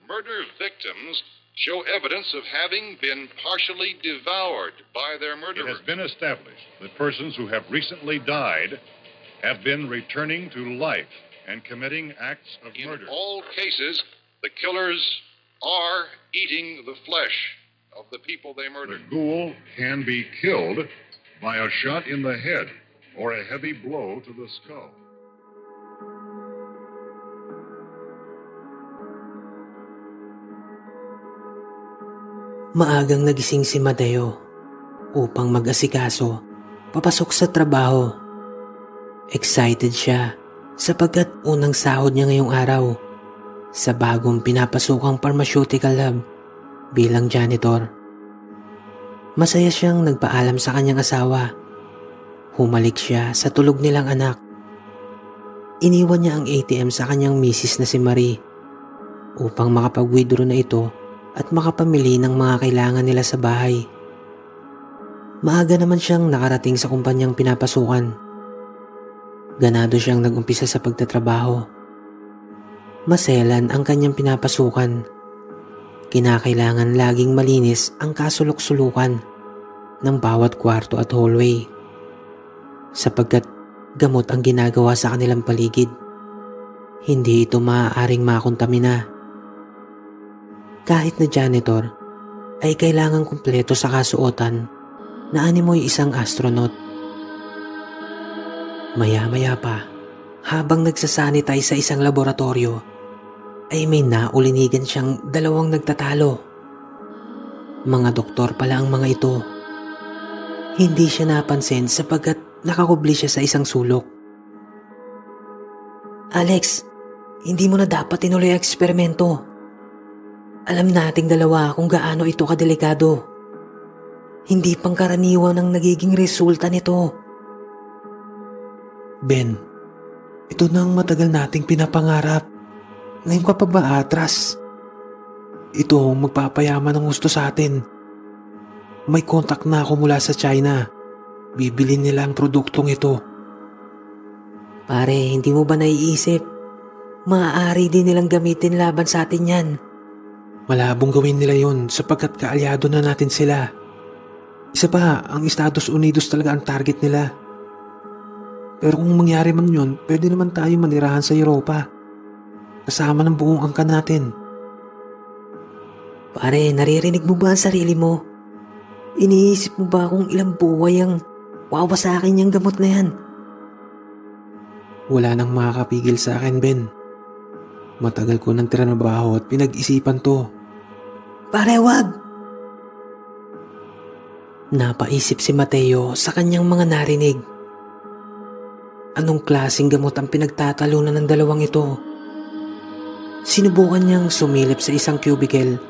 murder victims show evidence of having been partially devoured by their murderers. It has been established that persons who have recently died have been returning to life and committing acts of murder. In all cases, the killers are eating the flesh of the people they murdered. The ghoul can be killed by a shot in the head or a heavy blow to the skull. Maagang nagising si Mateo upang mag-asikaso papasok sa trabaho. Excited siya sapagkat unang sahod niya ngayong araw sa bagong pinapasukang pharmaceutical lab bilang janitor. Masaya siyang nagpaalam sa kanyang asawa. Humalik siya sa tulog nilang anak. Iniwan niya ang ATM sa kanyang misis na si Marie upang makapag-withdraw na ito at makapamili ng mga kailangan nila sa bahay. Maaga naman siyang nakarating sa kumpanyang pinapasukan. Ganado siyang nag-umpisa sa pagtatrabaho. Maselan ang kanyang pinapasukan. Kinakailangan laging malinis ang kasulok-sulukan ng bawat kwarto at hallway, sapagkat gamot ang ginagawa sa kanilang paligid. Hindi ito maaaring makontamina. Kahit na janitor, ay kailangang kumpleto sa kasuotan na animoy isang astronaut. Maya-maya pa, habang nagsasanitize sa isang laboratorio, ay may naulinigan siyang dalawang nagtatalo. Mga doktor pala ang mga ito. Hindi siya napansin sapagkat nakakubli siya sa isang sulok. Alex, hindi mo na dapat tinuloy ang eksperimento. Alam nating dalawa kung gaano ito kadelikado. Hindi pangkaraniwan ang nagiging resulta nito. Ben, ito na ang matagal nating pinapangarap. Ngayon ka pa ba atras? Ito ang magpapayaman ng gusto sa atin. May contact na ako mula sa China. Bibili nila ang produktong ito. Pare, hindi mo ba naiisip? Maaari din nilang gamitin laban sa atin yan. Malabong gawin nila yon sapagkat kaalyado na natin sila. Isa pa, ang Estados Unidos talaga ang target nila. Pero kung mangyari man yun, pwede naman tayo manirahan sa Europa. Kasama ng buong angkan natin. Pare, naririnig mo ba ang sarili mo? Iniisip mo ba kung ilang buhay ang wawasakin yung gamot na yan? Wala nang makakapigil sa akin, Ben. Matagal ko nang tinatrabaho at pinag-isipan to. Pare, wag! Napaisip si Mateo sa kanyang mga narinig. Anong klaseng gamot ang pinagtatalunan ng dalawang ito? Sinubukan niyang sumilip sa isang cubicle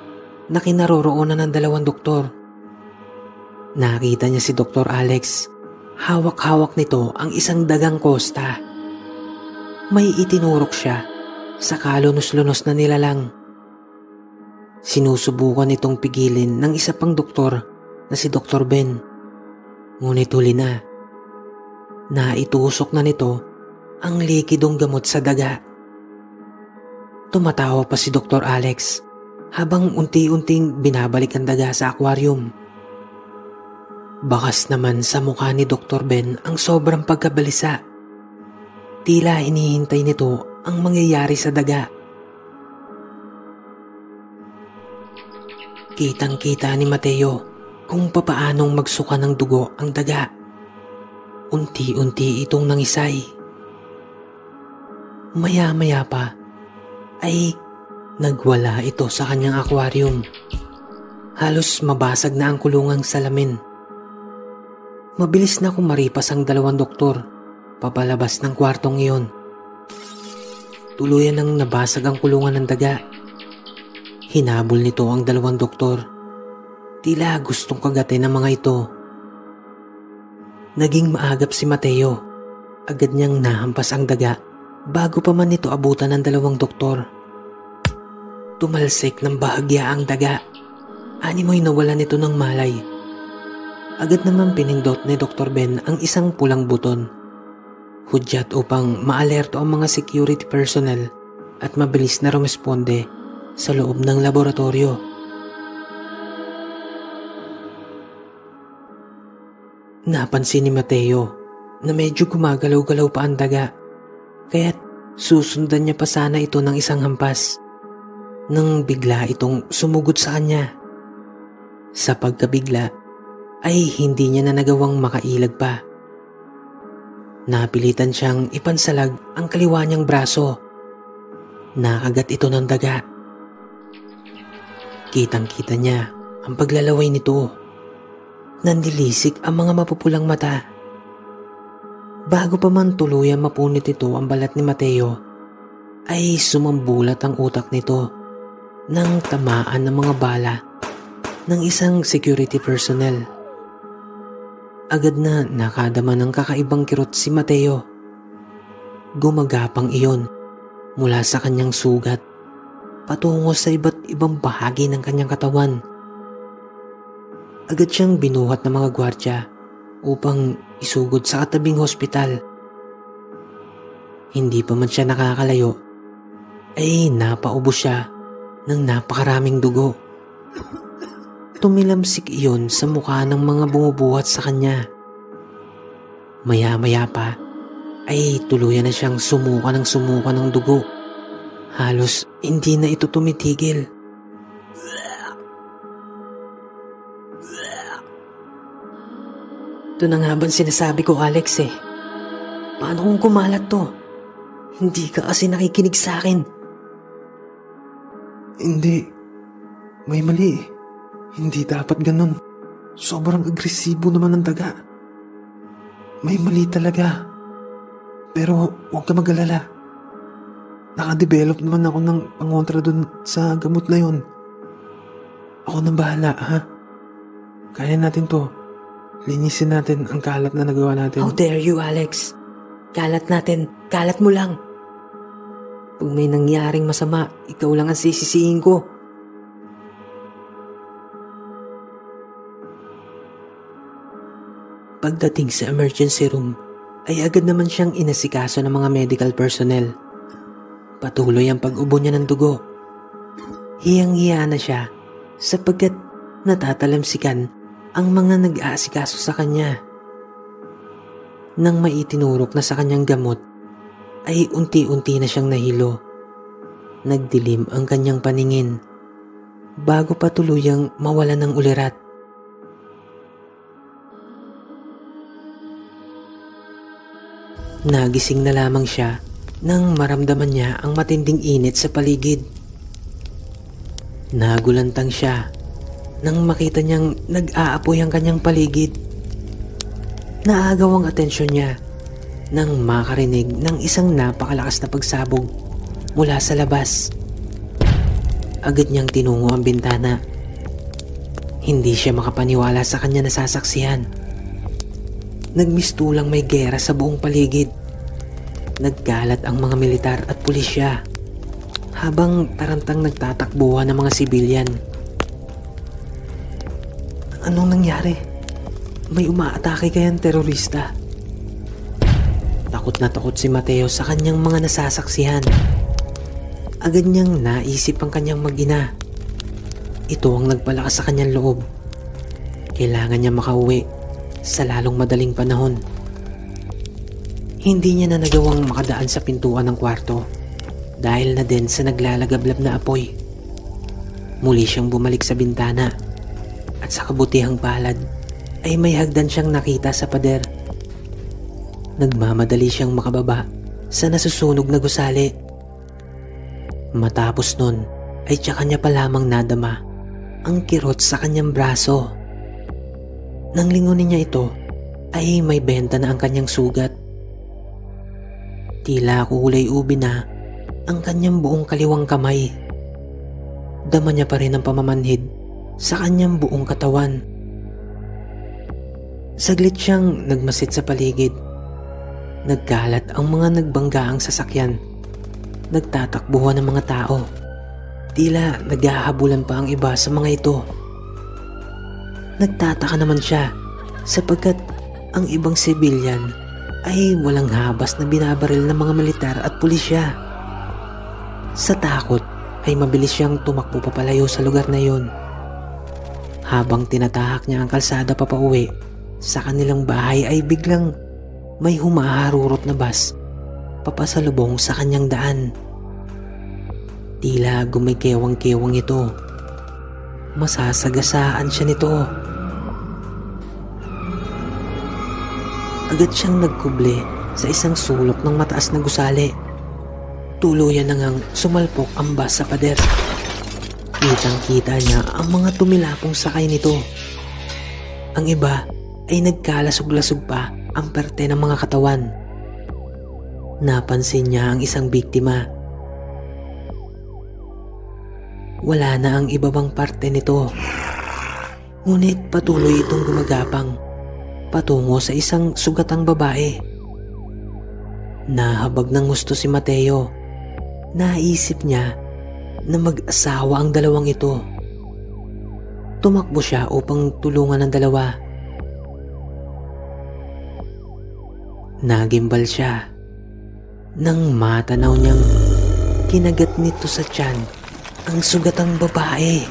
na kinaroroonan ng dalawang doktor. Nakita niya si Dr. Alex. Hawak-hawak nito ang isang dagang kosta. May itinurok siya sa kalunos-lunos na nilalang. Sinusubukan nitong pigilin ng isa pang doktor na si Dr. Ben. Ngunit huli na. Naitusok na nito ang likidong gamot sa daga. Tumatawa pa si Dr. Alex habang unti-unting binabalik ang daga sa aquarium. Bakas naman sa mukha ni Dr. Ben ang sobrang pagkabalisa. Tila hinihintay nito ang mangyayari sa daga. Kitang-kita ni Mateo kung papaanong magsuka ng dugo ang daga. Unti-unti itong nangisay. Maya-maya pa ay nagwala ito sa kanyang aquarium. Halos mabasag na ang kulungang salamin. Mabilis na kumaripas ang dalawang doktor papalabas ng kwartong iyon. Tuluyan nang nabasag ang kulungan ng daga. Hinabol nito ang dalawang doktor. Tila gustong kagatin ng mga ito. Naging maagap si Mateo. Agad niyang nahampas ang daga bago pa man ito abutan ng dalawang doktor. Tumalsik ng bahagya ang daga. Animoy nawalan nito ng malay. Agad naman pinindot ni Dr. Ben ang isang pulang buton. Hudyat upang maalerto ang mga security personnel at mabilis na rumesponde sa loob ng laboratorio. Napansin ni Mateo na medyo gumagalaw-galaw pa ang daga, kaya't susundan niya pa sana ito ng isang hampas nang bigla itong sumugod sa kanya. Sa pagkabigla ay hindi niya na nagawang makailag pa. Napilitan siyang ipansalag ang kaliwa niyang braso. Nakagat ito ng daga. Kitang-kita niya ang paglalaway nito. Nandilisik ang mga mapupulang mata. Bago pa man tuluyan mapunit ito ang balat ni Mateo, ay sumambulat ang utak nito nang tamaan ng mga bala ng isang security personnel. Agad na nakadama ng kakaibang kirot si Mateo. Gumagapang iyon mula sa kanyang sugat patungo sa iba't ibang bahagi ng kanyang katawan. Agad siyang binuhat ng mga gwardya upang isugod sa katabing hospital. Hindi pa man siya nakakalayo ay napaubos siya ng napakaraming dugo. Tumilamsik iyon sa mukha ng mga bumubuhat sa kanya. Maya-maya pa ay tuluyan na siyang sumuka ng dugo. Halos hindi na ito tumitigil. Ito na nga bang sinasabi ko, Alex eh. Paano kung kumalat to? Hindi ka kasi nakikinig sa akin. Hindi. May mali eh. Hindi dapat ganun. Sobrang agresibo naman ang daga. May mali talaga. Pero huwag ka mag-alala. Nakadevelop naman ako ng pangontra dun sa gamot na yun. Ako nang bahala, ha? Kaya natin to. Linisin natin ang kalat na nagawa natin. How dare you, Alex? Kalat natin. Kalat mo lang. Kung may nangyaring masama, ikaw lang ang sisisihin ko. Pagdating sa emergency room, ay agad naman siyang inasikaso ng mga medical personnel. Patuloy ang pag-ubo niya ng dugo. Hiyang-hiya na siya sapagkat natatalamsikan ang mga nag-aasikaso sa kanya. Nang maitinurok na sa kanyang gamot, ay unti-unti na siyang nahilo. Nagdilim ang kanyang paningin bago pa tuluyang mawalan ng ulirat. Nagising na lamang siya nang maramdaman niya ang matinding init sa paligid. Nagulantang siya nang makita niyang nag-aapoy ang kanyang paligid. Naagaw ang atensyon niya nang makarinig ng isang napakalakas na pagsabog mula sa labas. Agad niyang tinungo ang bintana. Hindi siya makapaniwala sa kanya nasasaksihan. Nagmistulang may gera sa buong paligid. Nagkalat ang mga militar at pulisya habang tarantang nagtatakbuhan ng mga sibilyan. Anong nangyari? May umaatake kayang terorista? Takot na takot si Mateo sa kanyang mga nasasaksihan. Agad niyang naisip ang kanyang mag-ina. Ito ang nagpalakas sa kanyang loob. Kailangan niya makauwi sa lalong madaling panahon. Hindi niya na nagawang makadaan sa pintuan ng kwarto dahil na din sa naglalagablab na apoy. Muli siyang bumalik sa bintana at sa kabutihang palad ay may hagdan siyang nakita sa pader. Nagmamadali siyang makababa sa nasusunog na gusali. Matapos nun ay tsaka niya pa lamang nadama ang kirot sa kanyang braso. Nang lingunin niya ito ay may benta na ang kanyang sugat. Tila kulay ubi na ang kanyang buong kaliwang kamay. Dama niya pa rin ang pamamanhid sa kanyang buong katawan. Saglit siyang nagmasid sa paligid. Nagkalat ang mga nagbanggaang sasakyan. Nagtatakbuhan ng mga tao. Tila naghahabulan pa ang iba sa mga ito. Nagtataka naman siya sapagkat ang ibang sibilyan ay walang habas na binabaril ng mga militar at pulisya. Sa takot ay mabilis siyang tumakbo papalayo sa lugar na yun. Habang tinatahak niya ang kalsada papauwi sa kanilang bahay ay biglang may humaharurot na bus papasalubong sa kanyang daan. Tila gumikewang-kewang ito. Masasagasaan siya nito. Agad siyang nagkuble sa isang sulok ng mataas na gusali. Tuluyan na ngang sumalpok ang bus sa pader. Kitang-kita niya ang mga tumilapong sakay nito. Ang iba ay nagkalasog-lasog pa ang parte ng mga katawan. Napansin niya ang isang biktima. Wala na ang iba bang parte nito. Ngunit patuloy itong gumagapang patungo sa isang sugatang babae. Nahabag ng gusto si Mateo. Naisip niya na mag-asawa ang dalawang ito. Tumakbo siya upang tulungan ang dalawa. Nagimbal siya nang matanaw niyang kinagat nito sa tiyan ang sugatang babae.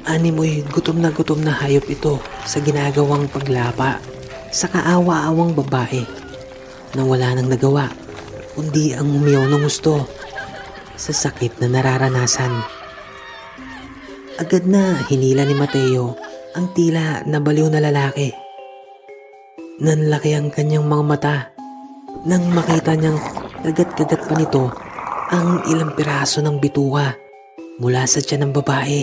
Animoy gutom na hayop ito sa ginagawang paglapa sa kaawa-awang babae na wala nang nagawa kundi ang umiyaw ng gusto sa sakit na nararanasan. Agad na hinila ni Mateo ang tila nabaliw na lalaki. Nanlaki ang kanyang mga mata nang makita niyang kagat-kagat pa nito ang ilang piraso ng bituka mula sa tiyan ng babae.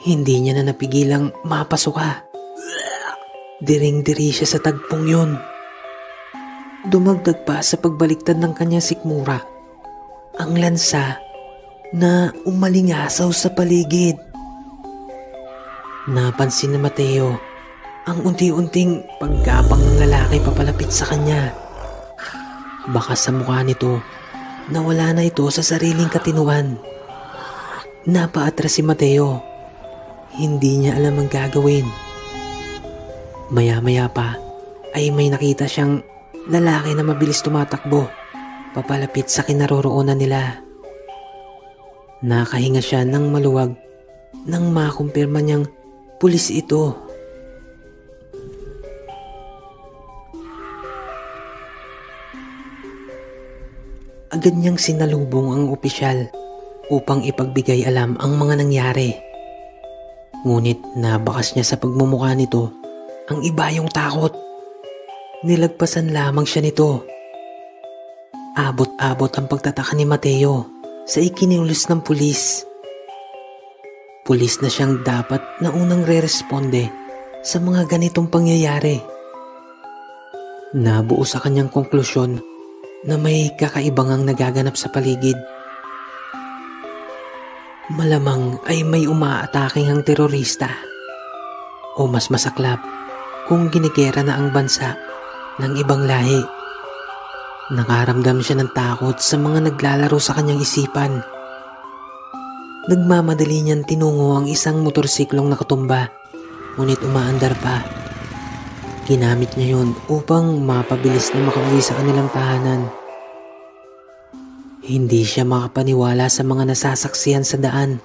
Hindi niya na napigilang mapasuka. Diring-diri siya sa tagpong yun. Dumagdag pa sa pagbaliktad ng kanyang sikmura ang lansa na umalingasaw sa paligid. Napansin ni Mateo ang unti-unting paggapang ng lalaki papalapit sa kanya. Baka sa mukha nito nawala na ito sa sariling katinuan. Napaatras si Mateo. Hindi niya alam ang gagawin. Maya-maya pa ay may nakita siyang lalaki na mabilis tumatakbo papalapit sa kinaroroonan nila. Nakahinga siya ng maluwag nang makumpirma niyang pulis ito. Agad niyang sinalubong ang opisyal upang ipagbigay alam ang mga nangyari. Ngunit nabakas niya sa pagmumukha nito ang iba yung takot. Nilagpasan lamang siya nito. Abot-abot ang pagtataka ni Mateo sa ikiniulis ng pulis. Pulis na siyang dapat na unang re-responde sa mga ganitong pangyayari. Nabuo sa kanyang konklusyon na may kakaibang ang nagaganap sa paligid. Malamang ay may umaataking ang terorista. O mas masaklap kung ginigera na ang bansa ng ibang lahi. Nakaramdam siya ng takot sa mga naglalaro sa kanyang isipan. Nagmamadali niyang tinungo ang isang motorsiklong nakatumba, ngunit umaandar pa. Ginamit niya yun upang mapabilis na makauwi sa kanilang tahanan. Hindi siya makapaniwala sa mga nasasaksihan sa daan.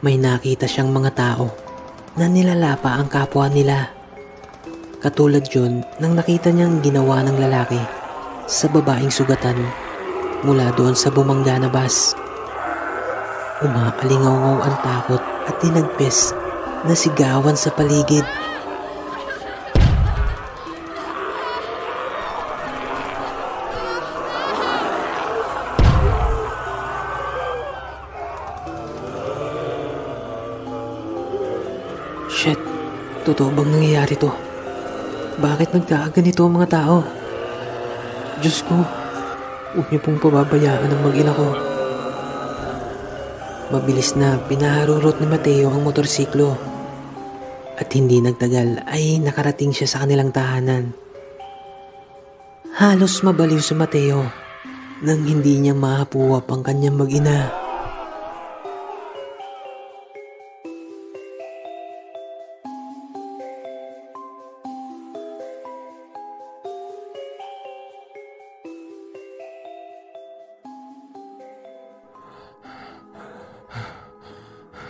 May nakita siyang mga tao na nilalapa ang kapwa nila. Katulad yun nang nakita niyang ginawa ng lalaki sa babaeng sugatan mula doon sa bumangga na bus. Umaalingaw-ngaw ang takot at tinagpes na sigawan sa paligid. Shit, totoo bang nangyayari to? Bakit nagkakaganito ang mga tao? Diyos ko, huwag niyo pong pababayaan ang mag-ina ko. Mabilis na pinaharurot ni Mateo ang motorsiklo. At hindi nagtagal ay nakarating siya sa kanilang tahanan. Halos mabaliw si Mateo nang hindi niya mahapuwap ang kanyang mag-ina.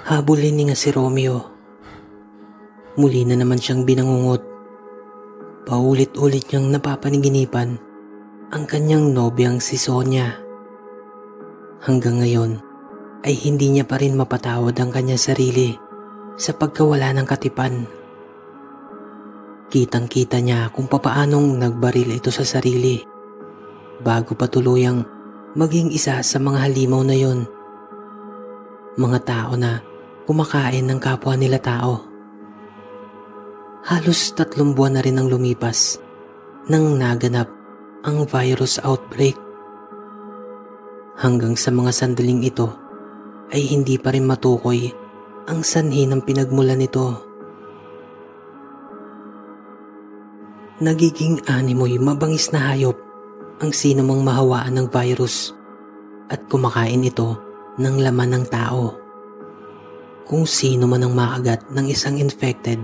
Habulin ni nga si Romeo. Muli na naman siyang binangungot. Paulit-ulit niyang napapaniginipan ang kanyang nobyang si Sonia. Hanggang ngayon ay hindi niya pa rin mapatawad ang kanyang sarili sa pagkawala ng katipan. Kitang-kita niya kung papaanong nagbaril ito sa sarili bago pa tuluyang maging isa sa mga halimaw na yon. Mga tao na kumakain ng kapwa nila tao. Halos 3 buwan na rin ang lumipas nang naganap ang virus outbreak. Hanggang sa mga sandaling ito ay hindi pa rin matukoy ang sanhi ng pinagmulan nito. Nagiging animoy mabangis na hayop ang sino mang mahawaan ng virus at kumakain ito ng laman ng tao. Kung sino man ang makagat ng isang infected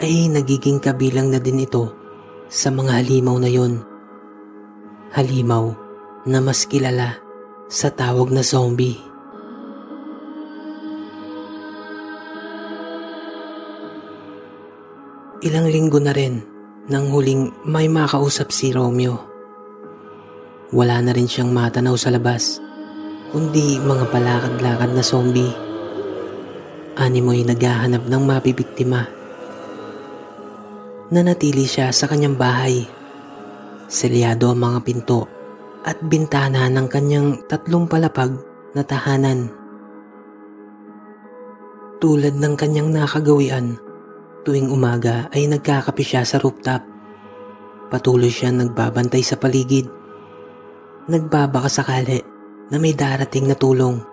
ay nagiging kabilang na din ito sa mga halimaw na yon. Halimaw na mas kilala sa tawag na zombie. Ilang linggo na rin nang huling may makausap si Romeo. Wala na rin siyang matanaw sa labas, kundi mga palakad-lakad na zombie. Animoy naghahanap ng mapibiktima. Nanatili siya sa kanyang bahay. Selyado ang mga pinto at bintana ng kanyang 3 palapag na tahanan. Tulad ng kanyang nakagawian, tuwing umaga ay nagkakape siya sa rooftop. Patuloy siya nagbabantay sa paligid. Nagbabaka sakali na may darating na tulong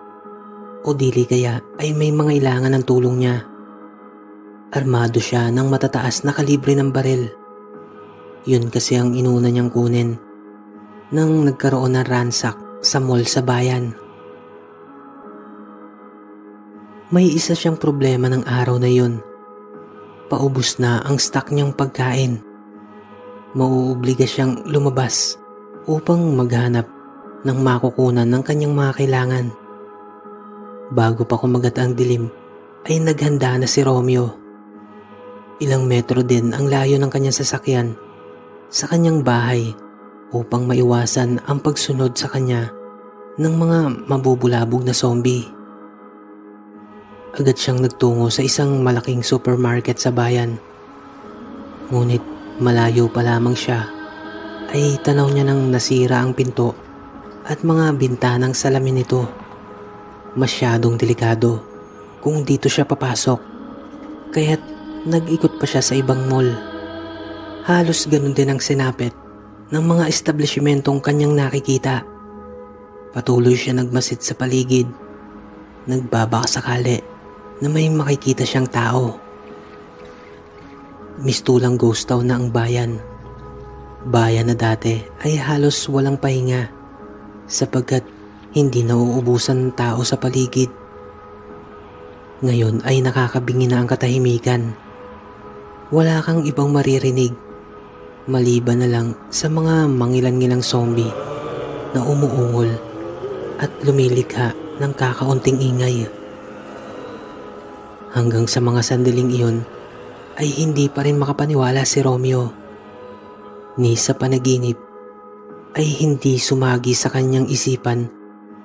o dili kaya ay may mga ilangan ng tulong niya. Armado siya ng matataas na kalibre ng baril. Yun kasi ang inuna niyang kunin nang nagkaroon ng ransak sa mall sa bayan. May isa siyang problema ng araw na yun. Paubos na ang stock niyang pagkain. Mauobliga siyang lumabas upang maghanap ng makukunan ng kanyang mga kailangan. Bago pa kumagat ang dilim ay naghanda na si Romeo. Ilang metro din ang layo ng kanyang sasakyan sa kanyang bahay upang maiwasan ang pagsunod sa kanya ng mga mabubulabog na zombie. Agad siyang nagtungo sa isang malaking supermarket sa bayan. Ngunit malayo pa lamang siya ay tanaw niya nang nasira ang pinto at mga bintanang salamin nito. Masyadong delikado kung dito siya papasok, kaya't nag-ikot pa siya sa ibang mall. Halos ganun din ang sinapit ng mga establishmentong kanyang nakikita. Patuloy siya nagmasid sa paligid. Nagbabaka sakali na may makikita siyang tao. Mistulang ghost town na ang bayan. Bayan na dati ay halos walang pahinga sapagkat hindi nauubusan ng tao sa paligid. Ngayon ay nakakabingi na ang katahimikan. Wala kang ibang maririnig maliban na lang sa mga mangilan-ngilang zombie na umuungol at lumilikha ng kakaunting ingay. Hanggang sa mga sandaling iyon ay hindi pa rin makapaniwala si Romeo. Ni sa panaginip ay hindi sumagi sa kanyang isipan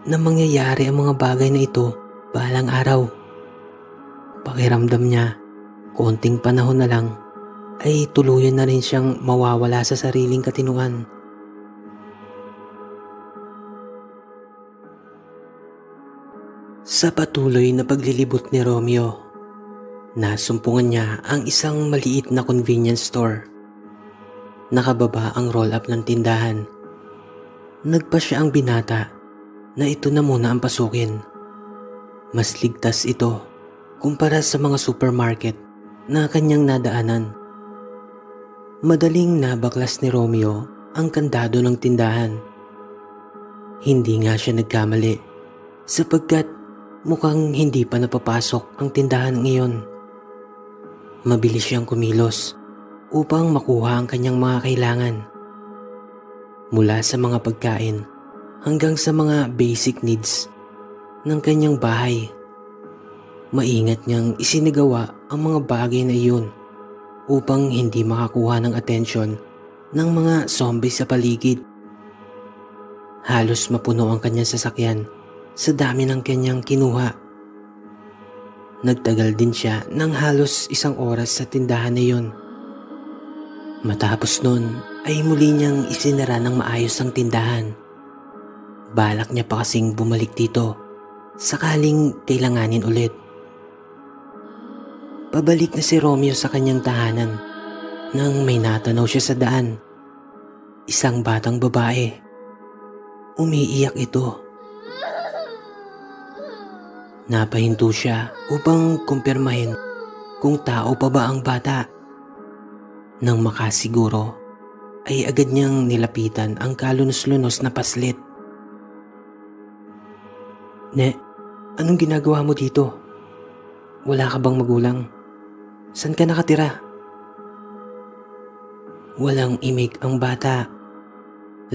na mangyayari ang mga bagay na ito balang araw. Pakiramdam niya, konting panahon na lang ay tuluyan na rin siyang mawawala sa sariling katinuan. Sa patuloy na paglilibot ni Romeo, nasumpungan niya ang isang maliit na convenience store. Nakababa ang roll-up ng tindahan. Nagpa siya ang binata na ito na muna ang pasukin. Mas ligtas ito kumpara sa mga supermarket na kanyang nadaanan. Madaling nabaklas ni Romeo ang kandado ng tindahan. Hindi nga siya nagkamali sapagkat mukhang hindi pa napapasok ang tindahan ngayon. Mabilis siyang kumilos upang makuha ang kanyang mga kailangan. Mula sa mga pagkain hanggang sa mga basic needs ng kanyang bahay. Maingat niyang isinagawa ang mga bagay na iyon upang hindi makakuha ng atensyon ng mga zombie sa paligid. Halos mapuno ang kanyang sasakyan sa dami ng kanyang kinuha. Nagtagal din siya ng halos 1 oras sa tindahan na iyon. Matapos nun ay muli niyang isinara ng maayos ang tindahan. Balak niya pa kasing bumalik dito sakaling kailanganin ulit. Pabalik na si Romeo sa kanyang tahanan nang may natanaw siya sa daan. Isang batang babae. Umiiyak ito. Napahinto siya upang kumpirmahin kung tao pa ba ang bata. Nang makasiguro ay agad niyang nilapitan ang kalunos-lunos na paslit. Anong ginagawa mo dito? Wala ka bang magulang? Saan ka nakatira? Walang imik ang bata.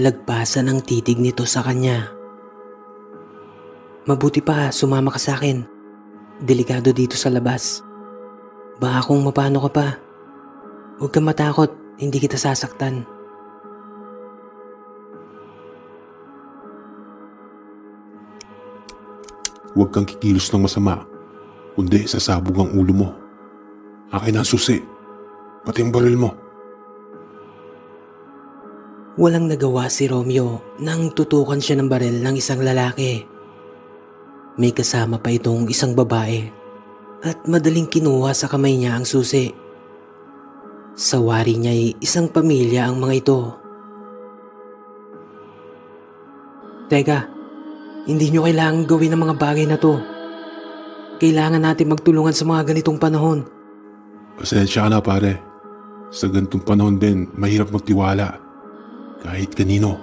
Lagpasan ang titig nito sa kanya. Mabuti pa sumama ka sa akin. Delikado dito sa labas. Baka kung mapano ka pa. Huwag kang matakot, hindi kita sasaktan. Huwag kang kikilos ng masama, kundi sasabog ang ulo mo. Akin ang susi, pati ang baril mo. Walang nagawa si Romeo nang tutukan siya ng baril ng isang lalaki. May kasama pa itong isang babae at madaling kinuha sa kamay niya ang susi. Sa wari niya ay isang pamilya ang mga ito. Teka, hindi nyo kailangang gawin ang mga bagay na to. Kailangan natin magtulungan sa mga ganitong panahon. Pasensya ka na pare. Sa ganitong panahon din, mahirap magtiwala. Kahit kanino.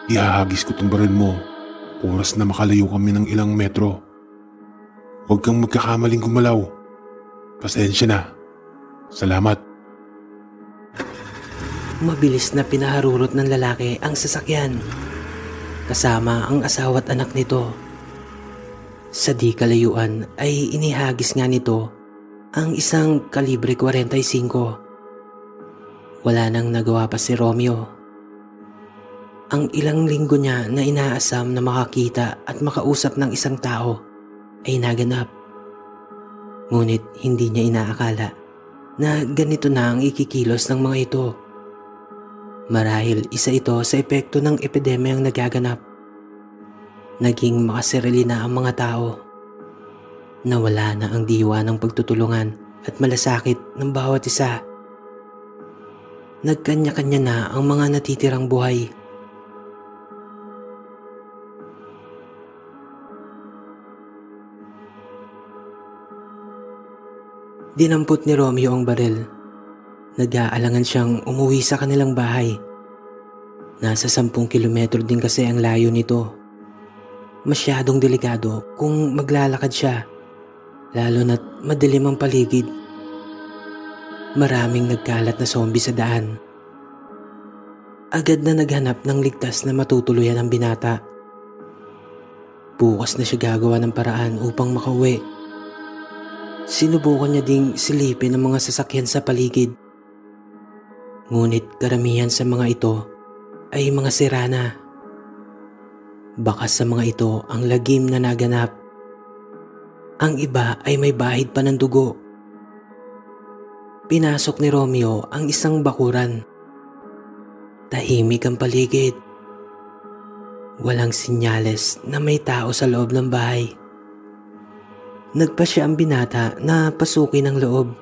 Ihahagis ko tong baril mo. Oras na makalayo kami ng ilang metro. Huwag kang magkakamaling gumalaw. Pasensya na. Salamat. Mabilis na pinaharurot ng lalaki ang sasakyan. Kasama ang asawa at anak nito. Sa di kalayuan ay inihagis nga nito ang isang kalibre 45. Wala nang nagawa pa si Romeo. Ang ilang linggo niya na inaasam na makakita at makausap ng isang tao ay naganap. Ngunit hindi niya inaakala na ganito na ang ikikilos ng mga ito. Marahil isa ito sa epekto ng epidemyang nagaganap. Naging makasarili na ang mga tao. Nawala na ang diwa ng pagtutulungan at malasakit ng bawat isa. Nagkanya-kanya na ang mga natitirang buhay. Dinampot ni Romeo ang baril. Nag-aalangan siyang umuwi sa kanilang bahay. Nasa 10 kilometro din kasi ang layo nito. Masyadong delikado kung maglalakad siya, lalo na't madilim ang paligid. Maraming nagkalat na zombie sa daan. Agad na naghanap ng ligtas na matutuluyan ang binata. Bukas na siya gagawa ng paraan upang makauwi. Sinubukan niya ding silipin ang mga sasakyan sa paligid. Ngunit karamihan sa mga ito ay mga sira na. Baka sa mga ito ang lagim na naganap. Ang iba ay may bahid pa ng dugo. Pinasok ni Romeo ang isang bakuran. Tahimik ang paligid. Walang sinyales na may tao sa loob ng bahay. Nagpa siya ang binata na pasukin ang loob.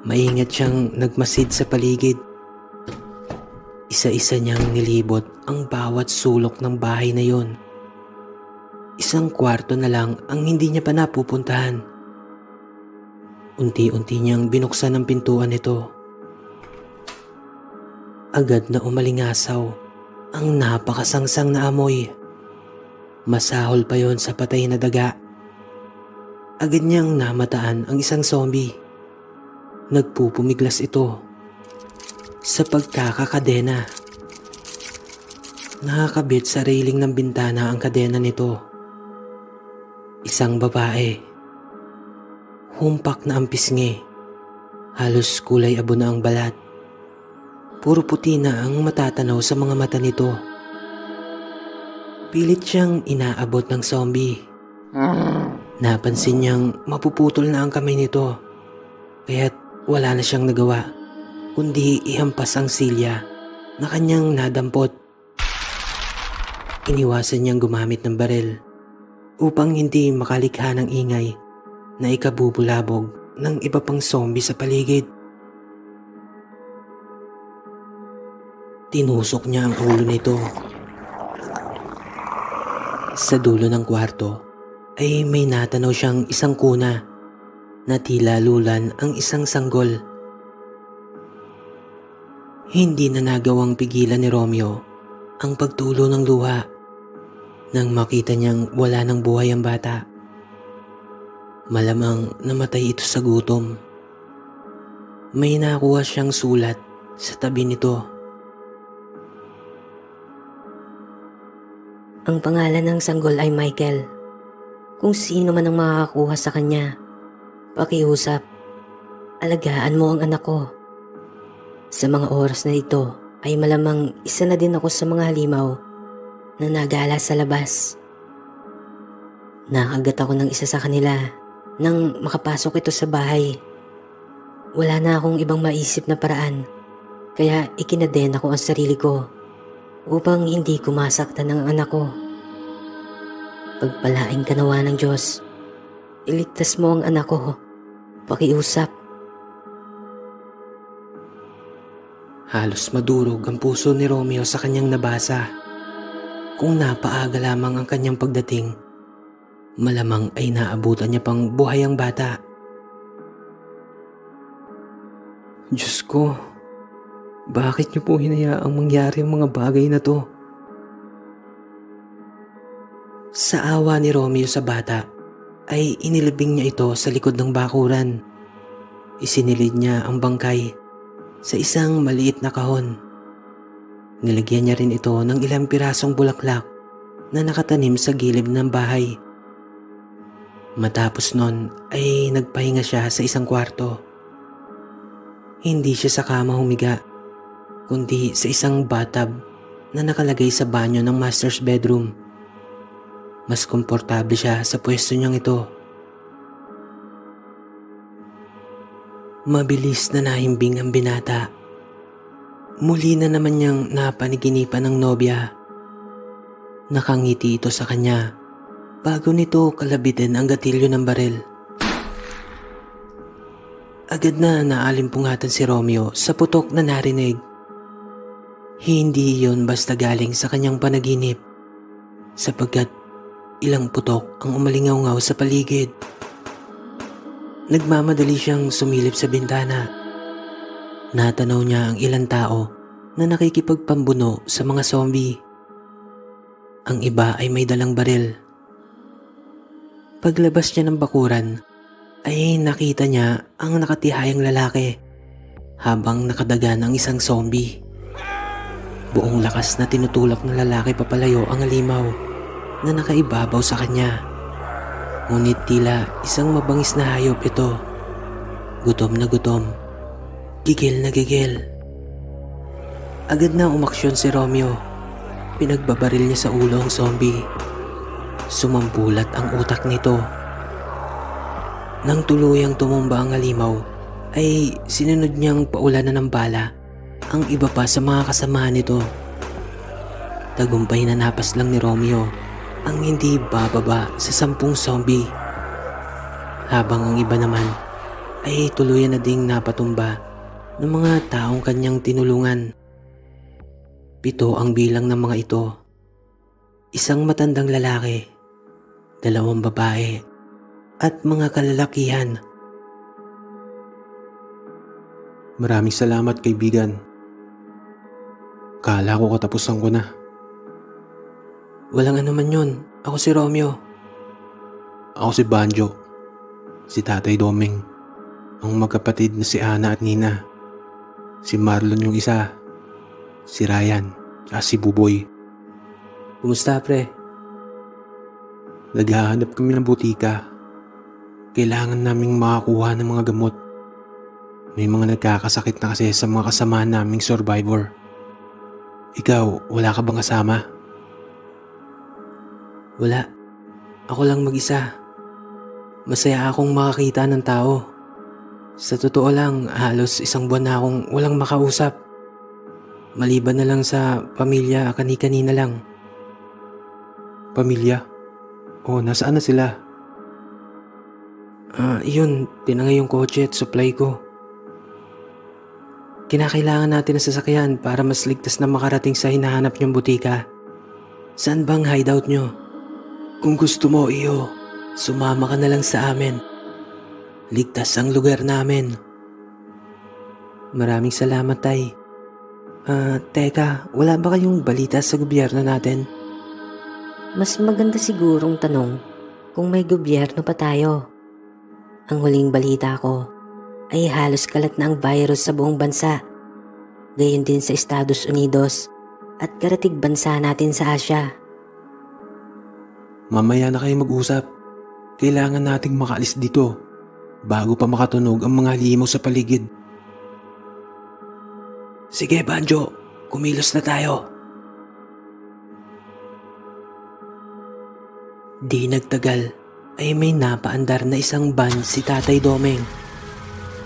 Maingat siyang nagmasid sa paligid. Isa-isa niyang nilibot ang bawat sulok ng bahay na yon. Isang kwarto na lang ang hindi niya pa napupuntahan. Unti-unti niyang binuksan ang pintuan nito. Agad na umalingasaw ang napakasangsang na amoy. Masahol pa yon sa patay na daga. Agad niyang namataan ang isang zombie. Nagpupumiglas ito sa pagkakakadena. Nakakabit sa railing ng bintana ang kadena nito. Isang babae. Humpak na ang pisngi. Halos kulay abo na ang balat. Puro puti na ang matatanaw sa mga mata nito. Pilit siyang inaabot ng zombie. Napansin niyang mapuputol na ang kamay nito. Kaya't wala na siyang nagawa, kundi ihampas ang silya na kanyang nadampot. Iniwasan niyang gumamit ng baril upang hindi makalikha ng ingay na ikabubulabog ng iba pang zombie sa paligid. Tinusok niya ang ulo nito. Sa dulo ng kwarto ay may natanaw siyang isang kuna na tila lulan ang isang sanggol. Hindi na nagawang pigilan ni Romeo ang pagtulo ng luha nang makita niyang wala ng buhay ang bata. Malamang namatay ito sa gutom. May nakuha siyang sulat sa tabi nito. Ang pangalan ng sanggol ay Michael. Kung sino man ang makakakuha sa kanya, pakiusap, alagaan mo ang anak ko. Sa mga oras na ito ay malamang isa na din ako sa mga halimaw na nagala sa labas. Nakagat ako ng isa sa kanila nang makapasok ito sa bahay. Wala na akong ibang maisip na paraan, kaya ikinadena ko ang sarili ko upang hindi ko masaktan ng anak ko. Pagpalaing ka nawa ng Diyos, iligtas mo ang anak ko, pakiusap. Halos madurog ang puso ni Romeo sa kanyang nabasa. Kung napaaga lamang ang kanyang pagdating, malamang ay naabutan niya pang buhay ang bata. Diyos ko, bakit niyo po hinayaang mangyari ang mga bagay na to? Sa awa ni Romeo sa bata, ay inilibing niya ito sa likod ng bakuran. Isinilid niya ang bangkay sa isang maliit na kahon. Nilagyan niya rin ito ng ilang pirasong bulaklak na nakatanim sa gilid ng bahay. Matapos nun ay nagpahinga siya sa isang kwarto. Hindi siya sa kama humiga, kundi sa isang bathtub na nakalagay sa banyo ng master's bedroom. Mas komportable siya sa pwesto niyang ito. Mabilis na nahimbing ang binata. Muli na naman niyang napaniginipan ng nobya. Nakangiti ito sa kanya bago nito kalabitin ang gatilyo ng baril. Agad na naalimpungatan si Romeo sa putok na narinig. Hindi yon basta galing sa kanyang panaginip, sapagkat ilang putok ang umalingaw-ngaw sa paligid. Nagmamadali siyang sumilip sa bintana. Natanaw niya ang ilang tao na nakikipagpambuno sa mga zombie. Ang iba ay may dalang baril. Paglabas niya ng bakuran, ay nakita niya ang nakatihayang lalaki habang nakadagan ang isang zombie. Buong lakas na tinutulak ng lalaki papalayo ang halimaw na nakaibabaw sa kanya. Ngunit tila isang mabangis na hayop ito. Gutom na gutom. Gigil na gigil. Agad na umaksyon si Romeo. Pinagbabaril niya sa ulo ang zombie. Sumambulat ang utak nito. Nang tuluyang tumumba ang halimaw, ay sinunod niyang paulanan ng bala ang iba pa sa mga kasamahan nito. Tagumpay na napas lang ni Romeo ang hindi bababa sa 10 zombie, habang ang iba naman ay tuluyan na ding napatumba ng mga taong kanyang tinulungan. 7 ang bilang ng mga ito. Isang matandang lalaki, 2 babae, at mga kalalakihan. Maraming salamat, kaibigan. Kala ko katapusan ko na. Walang anuman yun. Ako si Romeo. Ako si Banjo, si Tatay Doming, ang magkapatid na si Ana at Nina. Si Marlon yung isa, si Ryan, at si Buboy. Kumusta, pre? Naghahanap kami ng butika. Kailangan naming makakuha ng mga gamot. May mga nagkakasakit na kasi sa mga kasamahan naming survivor. Ikaw, wala ka bang kasama? Wala. Ako lang mag-isa. Masaya akong makakita ng tao. Sa totoo lang, halos 1 buwan na akong walang makausap. Maliban na lang sa pamilya kani-kanina lang. Pamilya? O, nasaan na sila? Yun, tinangay yung kotse at supply ko. Kinakailangan natin ng sasakyan para mas ligtas na makarating sa hinahanap niyong butika. Saan bang hideout niyo? Kung gusto mo, iyo, sumama ka na lang sa amin. Ligtas ang lugar namin. Maraming salamat, Tay. Teka, wala ba kayong balita sa gobyerno natin? Mas maganda sigurong tanong kung may gobyerno pa tayo. Ang huling balita ko ay halos kalat na ang virus sa buong bansa. Gayon din sa Estados Unidos at karatig bansa natin sa Asia. Mamaya na kayo mag-usap. Kailangan nating makaalis dito bago pa makatunog ang mga limaw sa paligid. Sige, Banjo. Kumilos na tayo. Di nagtagal ay may napaandar na isang van si Tatay Domeng.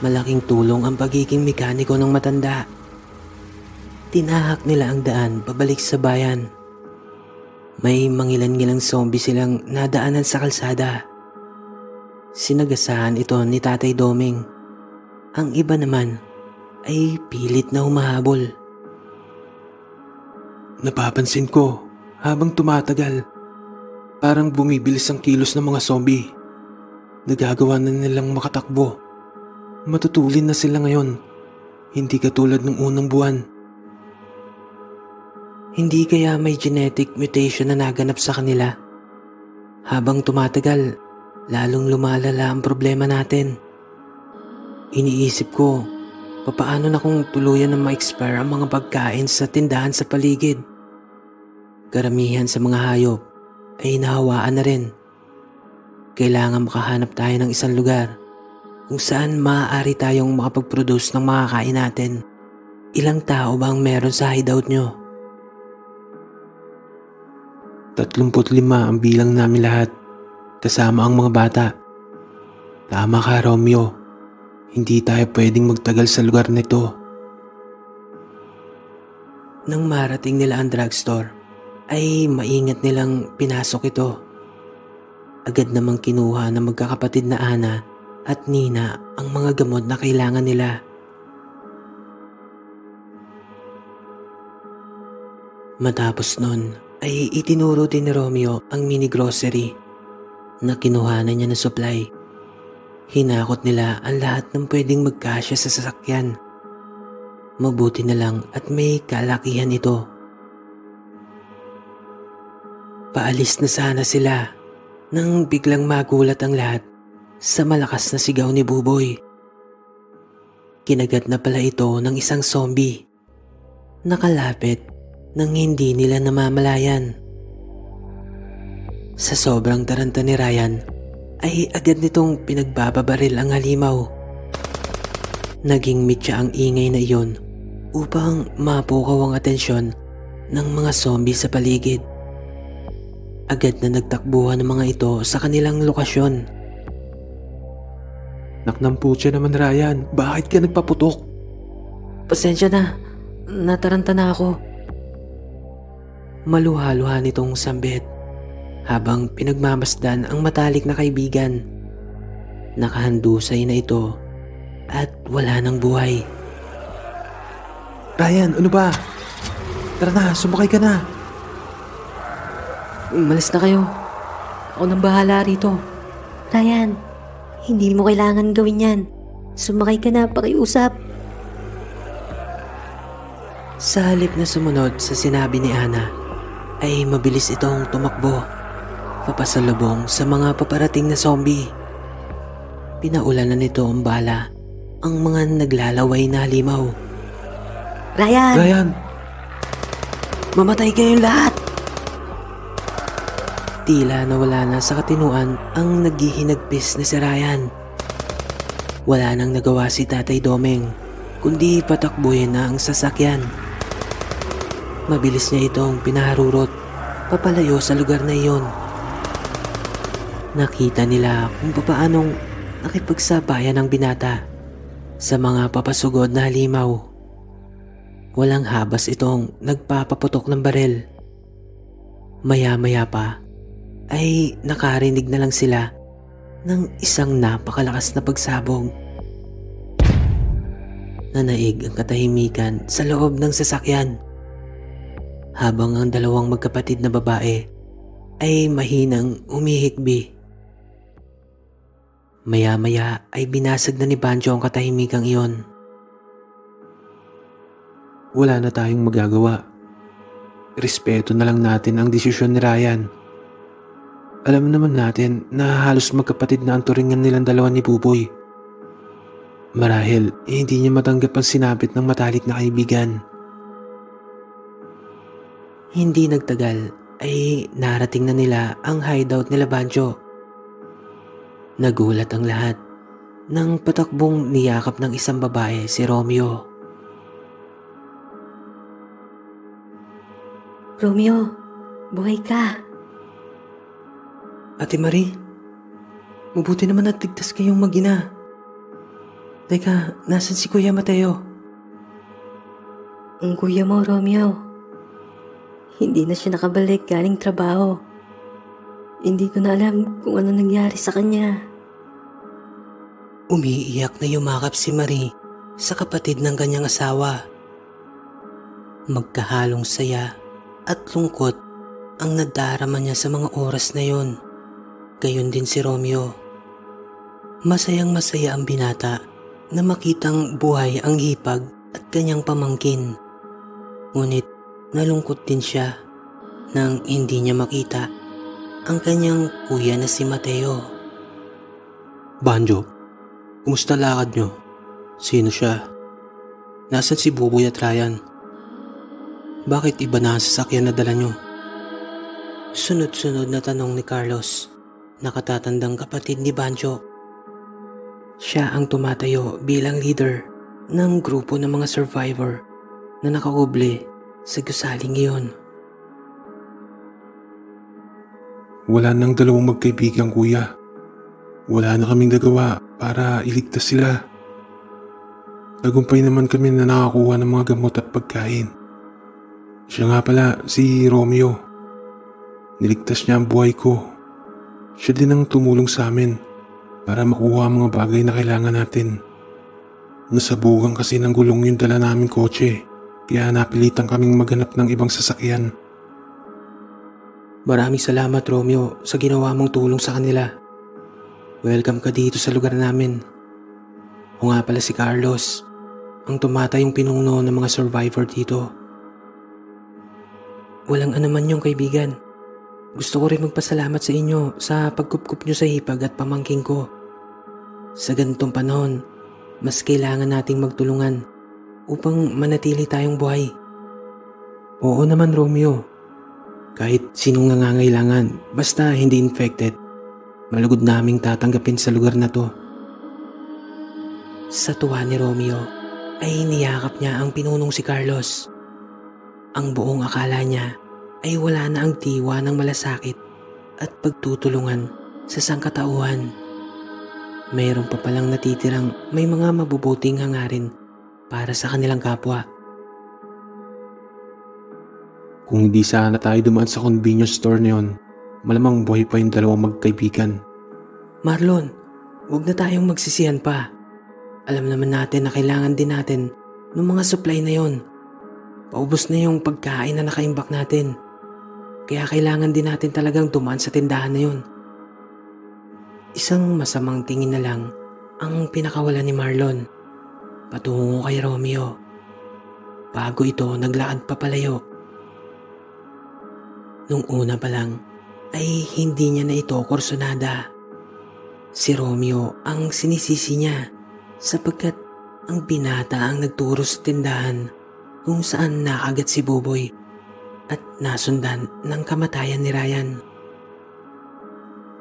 Malaking tulong ang pagiging mekaniko ng matanda. Tinahak nila ang daan pabalik sa bayan. May mangilan-ngilang zombie silang nadaanan sa kalsada. Sinagasahan ito ni Tatay Domeng. Ang iba naman ay pilit na humahabol. Napapansin ko habang tumatagal, parang bumibilis ang kilos ng mga zombie. Nagagawa na nilang makatakbo. Matutulin na sila ngayon, hindi katulad ng unang buwan. Hindi kaya may genetic mutation na naganap sa kanila? Habang tumatagal, lalong lumalala ang problema natin. Iniisip ko, papaano na kung tuluyan na ma-expire ang mga pagkain sa tindahan sa paligid? Karamihan sa mga hayop ay nahawaan na rin. Kailangan makahanap tayo ng isang lugar kung saan maaari tayong makapag-produce ng mga kain natin. Ilang tao ba ang meron sa hideout nyo? 35 ang bilang namin lahat, kasama ang mga bata. Tama ka, Romeo. Hindi tayo pwedeng magtagal sa lugar nito. Nang marating nila ang drugstore, ay maingat nilang pinasok ito. Agad namang kinuha ng magkakapatid na Ana at Nina ang mga gamot na kailangan nila. Matapos nun, ay itinuro din ni Romeo ang mini grocery na kinuhanan niya ng supply. Hinakot nila ang lahat ng pwedeng magkasya sa sasakyan. Mabuti na lang at may kalakihan ito. Paalis na sana sila nang biglang magulat ang lahat sa malakas na sigaw ni Buboy. Kinagat na pala ito ng isang zombie. Nakalapit nang hindi nila namamalayan. Sa sobrang taranta ni Ryan, ay agad nitong pinagbababaril ang halimaw. Naging mitya ang ingay na iyon upang mapukaw ang atensyon ng mga zombie sa paligid. Agad na nagtakbuhan ng mga ito sa kanilang lokasyon. Naknamputya naman, Ryan. Bakit ka nagpaputok? Pasensya na. Nataranta na ako. Maluha-luha nitong sambit habang pinagmamasdan ang matalik na kaibigan. Nakahandusay na ito at wala ng buhay. Ryan, ano ba? Tara na, sumakay ka na. Umalis na kayo. Ako nang bahala rito. Ryan, hindi mo kailangan gawin yan. Sumakay ka na, pakiusap. Sa halip na sumunod sa sinabi ni Ana, ay mabilis itong tumakbo, papasalubong sa mga paparating na zombie. Pinaulanan nito ang bala ang mga naglalaway na halimaw. Ryan! Ryan! Mamatay kayong lahat! Tila nawala na sa katinuan ang naghihinagpis na si Ryan. Wala nang nagawa si Tatay Domeng kundi patakbuhin na ang sasakyan. Mabilis niya itong pinaharurot papalayo sa lugar na iyon. Nakita nila kung paanong nakipagsabayan ang binata sa mga papasugod na halimaw. Walang habas itong nagpapaputok ng barel. Maya-maya pa ay nakarinig na lang sila ng isang napakalakas na pagsabog. Nanaig ang katahimikan sa loob ng sasakyan habang ang dalawang magkapatid na babae ay mahinang umihikbi. Maya-maya ay binasag na ni Banjo ang katahimikang iyon. Wala na tayong magagawa. Respeto na lang natin ang desisyon ni Ryan. Alam naman natin na halos magkapatid na ang turingan nilang dalawa ni Buboy. Marahil hindi niya matanggap ang sinapit ng matalik na kaibigan. Hindi nagtagal ay narating na nila ang hideout nila Banjo. Nagulat ang lahat nang patakbong niyakap ng isang babae si Romeo. Romeo, buhay ka. Ate Marie, mabuti naman at ligtas kayong mag-ina. Teka, nasan si Kuya Mateo? Ang kuya mo, Romeo. Hindi na siya nakabalik galing trabaho. Hindi ko na alam kung ano nangyari sa kanya. Umiiyak na yumakap si Marie sa kapatid ng kanyang asawa. Magkahalong saya at lungkot ang nadarama niya sa mga oras na yon. Gayon din si Romeo. Masayang masaya ang binata na makitang buhay ang hipag at kanyang pamangkin. Ngunit nalungkot din siya nang hindi niya makita ang kanyang kuya na si Mateo. Banjo, kumusta lakad nyo? Sino siya? Nasaan si Buboy at Ryan? Bakit iba na ang sasakyan na dala nyo? Sunod-sunod na tanong ni Carlos, nakatatandang kapatid ni Banjo. Siya ang tumatayo bilang leader ng grupo ng mga survivor na nakauble sa gusaling iyon. Wala nang dalawang magkaibigan, kuya. Wala na kaming nagawa para iligtas sila. Tagumpay naman kami na nakakuha ng mga gamot at pagkain. Siya nga pala, si Romeo. Niligtas niya ang buhay ko. Siya din ang tumulong sa amin para makuha ang mga bagay na kailangan natin. Nasabugan kasi ng gulong yung dala naming kotse, kaya napilitan kaming maghanap ng ibang sasakyan. Maraming salamat, Romeo, sa ginawa mong tulong sa kanila. Welcome ka dito sa lugar namin. O nga pala si Carlos, ang tumatayong pinuno ng mga survivor dito. Walang anuman yung kaibigan. Gusto ko rin magpasalamat sa inyo sa pagkupkup nyo sa hipag at pamangking ko. Sa ganitong panahon, mas kailangan nating magtulungan upang manatili tayong buhay. Oo naman, Romeo. Kahit sinong nangangailangan, basta hindi infected, malugod naming tatanggapin sa lugar na to. Sa tuwa ni Romeo ay niyakap niya ang pinunong si Carlos. Ang buong akala niya ay wala na ang tiwa ng malasakit at pagtutulungan sa sangkatauhan. Mayroon pa palang natitirang may mga mabubuting hangarin para sa kanilang kapwa. Kung hindi sana tayo dumaan sa convenience store na yun, malamang buhay pa yung dalawang magkaibigan. Marlon, huwag na tayong magsisihan pa. Alam naman natin na kailangan din natin ng mga supply na yon. Paubos na yung pagkain na nakaimbak natin. Kaya kailangan din natin talagang dumaan sa tindahan na yon. Isang masamang tingin na lang ang pinakawalan ni Marlon patungo kay Romeo. Bago ito naglakad papalayo. Nung una pa lang ay hindi niya na ito kursunada. Si Romeo ang sinisisi niya sapagkat ang binata ang nagturo sa tindahan kung saan nakagat si Buboy at nasundan ng kamatayan ni Ryan.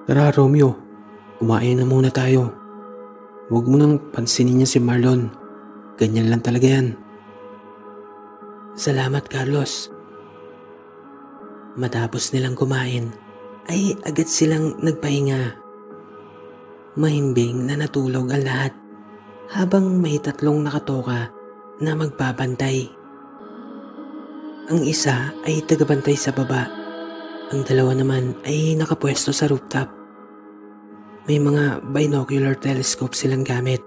Tara Romeo, kumain na muna tayo. Huwag mo nang pansinin niya si Marlon. Ganyan lang talaga yan. Salamat, Carlos. Matapos nilang kumain, ay agad silang nagpahinga. Mahimbing na natulog ang lahat habang may 3 nakatoka na magbabantay. Ang isa ay tagabantay sa baba. Ang 2 naman ay nakapwesto sa rooftop. May mga binocular telescope silang gamit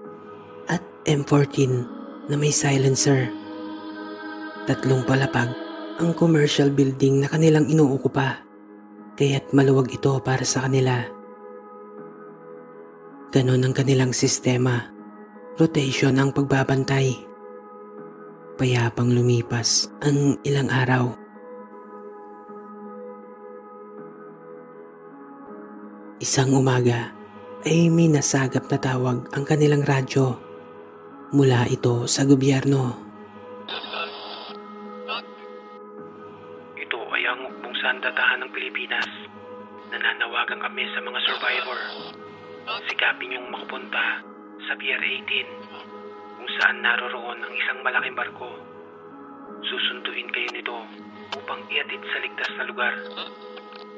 at M14 na may silencer. 3 palapag ang commercial building na kanilang inuukupa, kaya't maluwag ito para sa kanila. Ganon ang kanilang sistema. Rotation ang pagbabantay. Payapang lumipas ang ilang araw. Isang umaga ay may nasagap na tawag ang kanilang radyo. Mula ito sa gobyerno. Ito ay ang hukbong sandatahan ng Pilipinas. Nananawagan kami sa mga survivor. Sikapin niyong makapunta sa Pier 18 kung saan naroroon ang isang malaking barko. Susunduin kayo nito upang iatid sa ligtas na lugar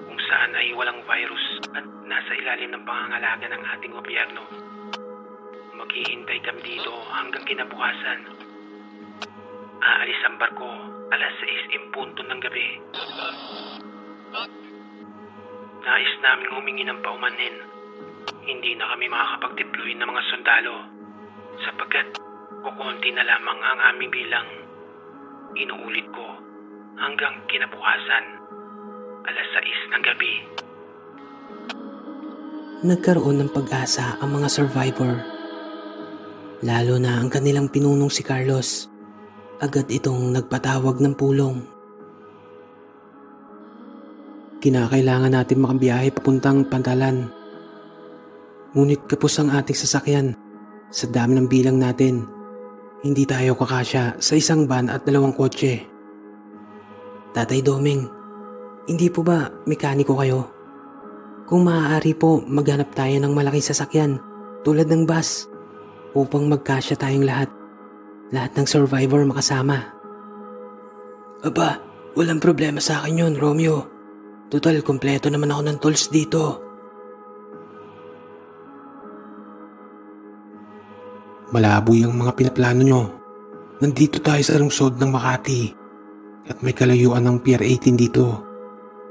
kung saan ay walang virus at nasa ilalim ng pangangalaga ng ating gobyerno. Maghihintay kami dito hanggang kinabukasan. Aalis ang barko alas 6:00 ng gabi. Nais namin humingi ng paumanhin. Hindi na kami makakapag-deploy ng mga sundalo sapagkat kukunti na lamang ang aming bilang. Inuulit ko, hanggang kinabukasan, alas 6 ng gabi. Nagkaroon ng pag-asa ang mga survivor. Lalo na ang kanilang pinunong si Carlos. Agad itong nagpatawag ng pulong. Kinakailangan natin makabiyahe papuntang Pantalan. Ngunit kapos ang ating sasakyan. Sa dami ng bilang natin, hindi tayo kakasya sa isang van at 2 kotse. Tatay Doming, hindi po ba mekaniko kayo? Kung maaari po, maghanap tayo ng malaking sasakyan tulad ng bus upang magkasya tayong lahat. Lahat ng survivor makasama. Aba, walang problema sa akin yun, Romeo. Total, kompleto naman ako ng tools dito. Malaboy ang mga pinaplano nyo. Nandito tayo sa lungsod ng Makati at may kalayuan ng Pier 18 dito.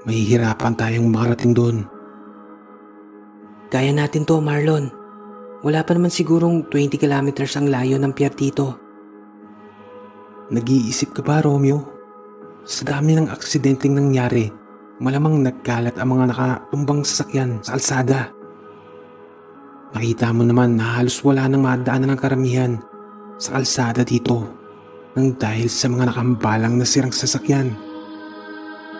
Mahihirapan tayong makarating doon. Kaya natin to, Marlon. Wala pa naman sigurong 20 kilometers ang layo ng pier dito. Nag-iisip ka ba, Romeo? Sa dami ng aksidenteng nangyari, malamang nagkalat ang mga nakatumbang sasakyan sa kalsada. Nakita mo naman na halos wala nang madaanan ng karamihan sa kalsada dito nang dahil sa mga nakahambalang nasirang sasakyan.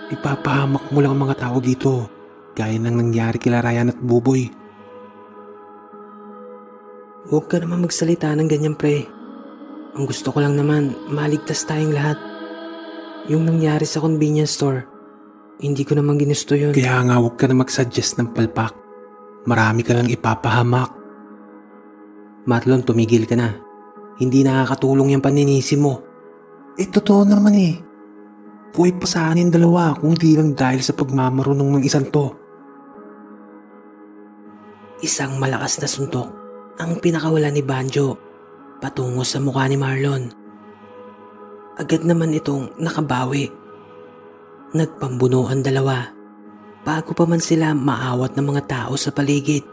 Ipapahamak mo lang ang mga tao dito gaya ng nangyari kila Ryan at Buboy. Huwag ka naman magsalita ng ganyan, pre. Ang gusto ko lang naman, maligtas tayong lahat. Yung nangyari sa convenience store, hindi ko naman ginusto yun. Kaya nga huwag ka na mag-suggest ng palpak. Marami ka lang ipapahamak. Marlon, tumigil ka na. Hindi nakakatulong yung paninisi mo. Totoo naman eh. Buhay pa sa anin 2 kung di lang dahil sa pagmamarunong ng isang to. Isang malakas na suntok ang pinakawala ni Banjo patungo sa mukha ni Marlon. Agad naman itong nakabawi. Nagpambuno ang 2 bago pa man sila maawat ng mga tao sa paligid.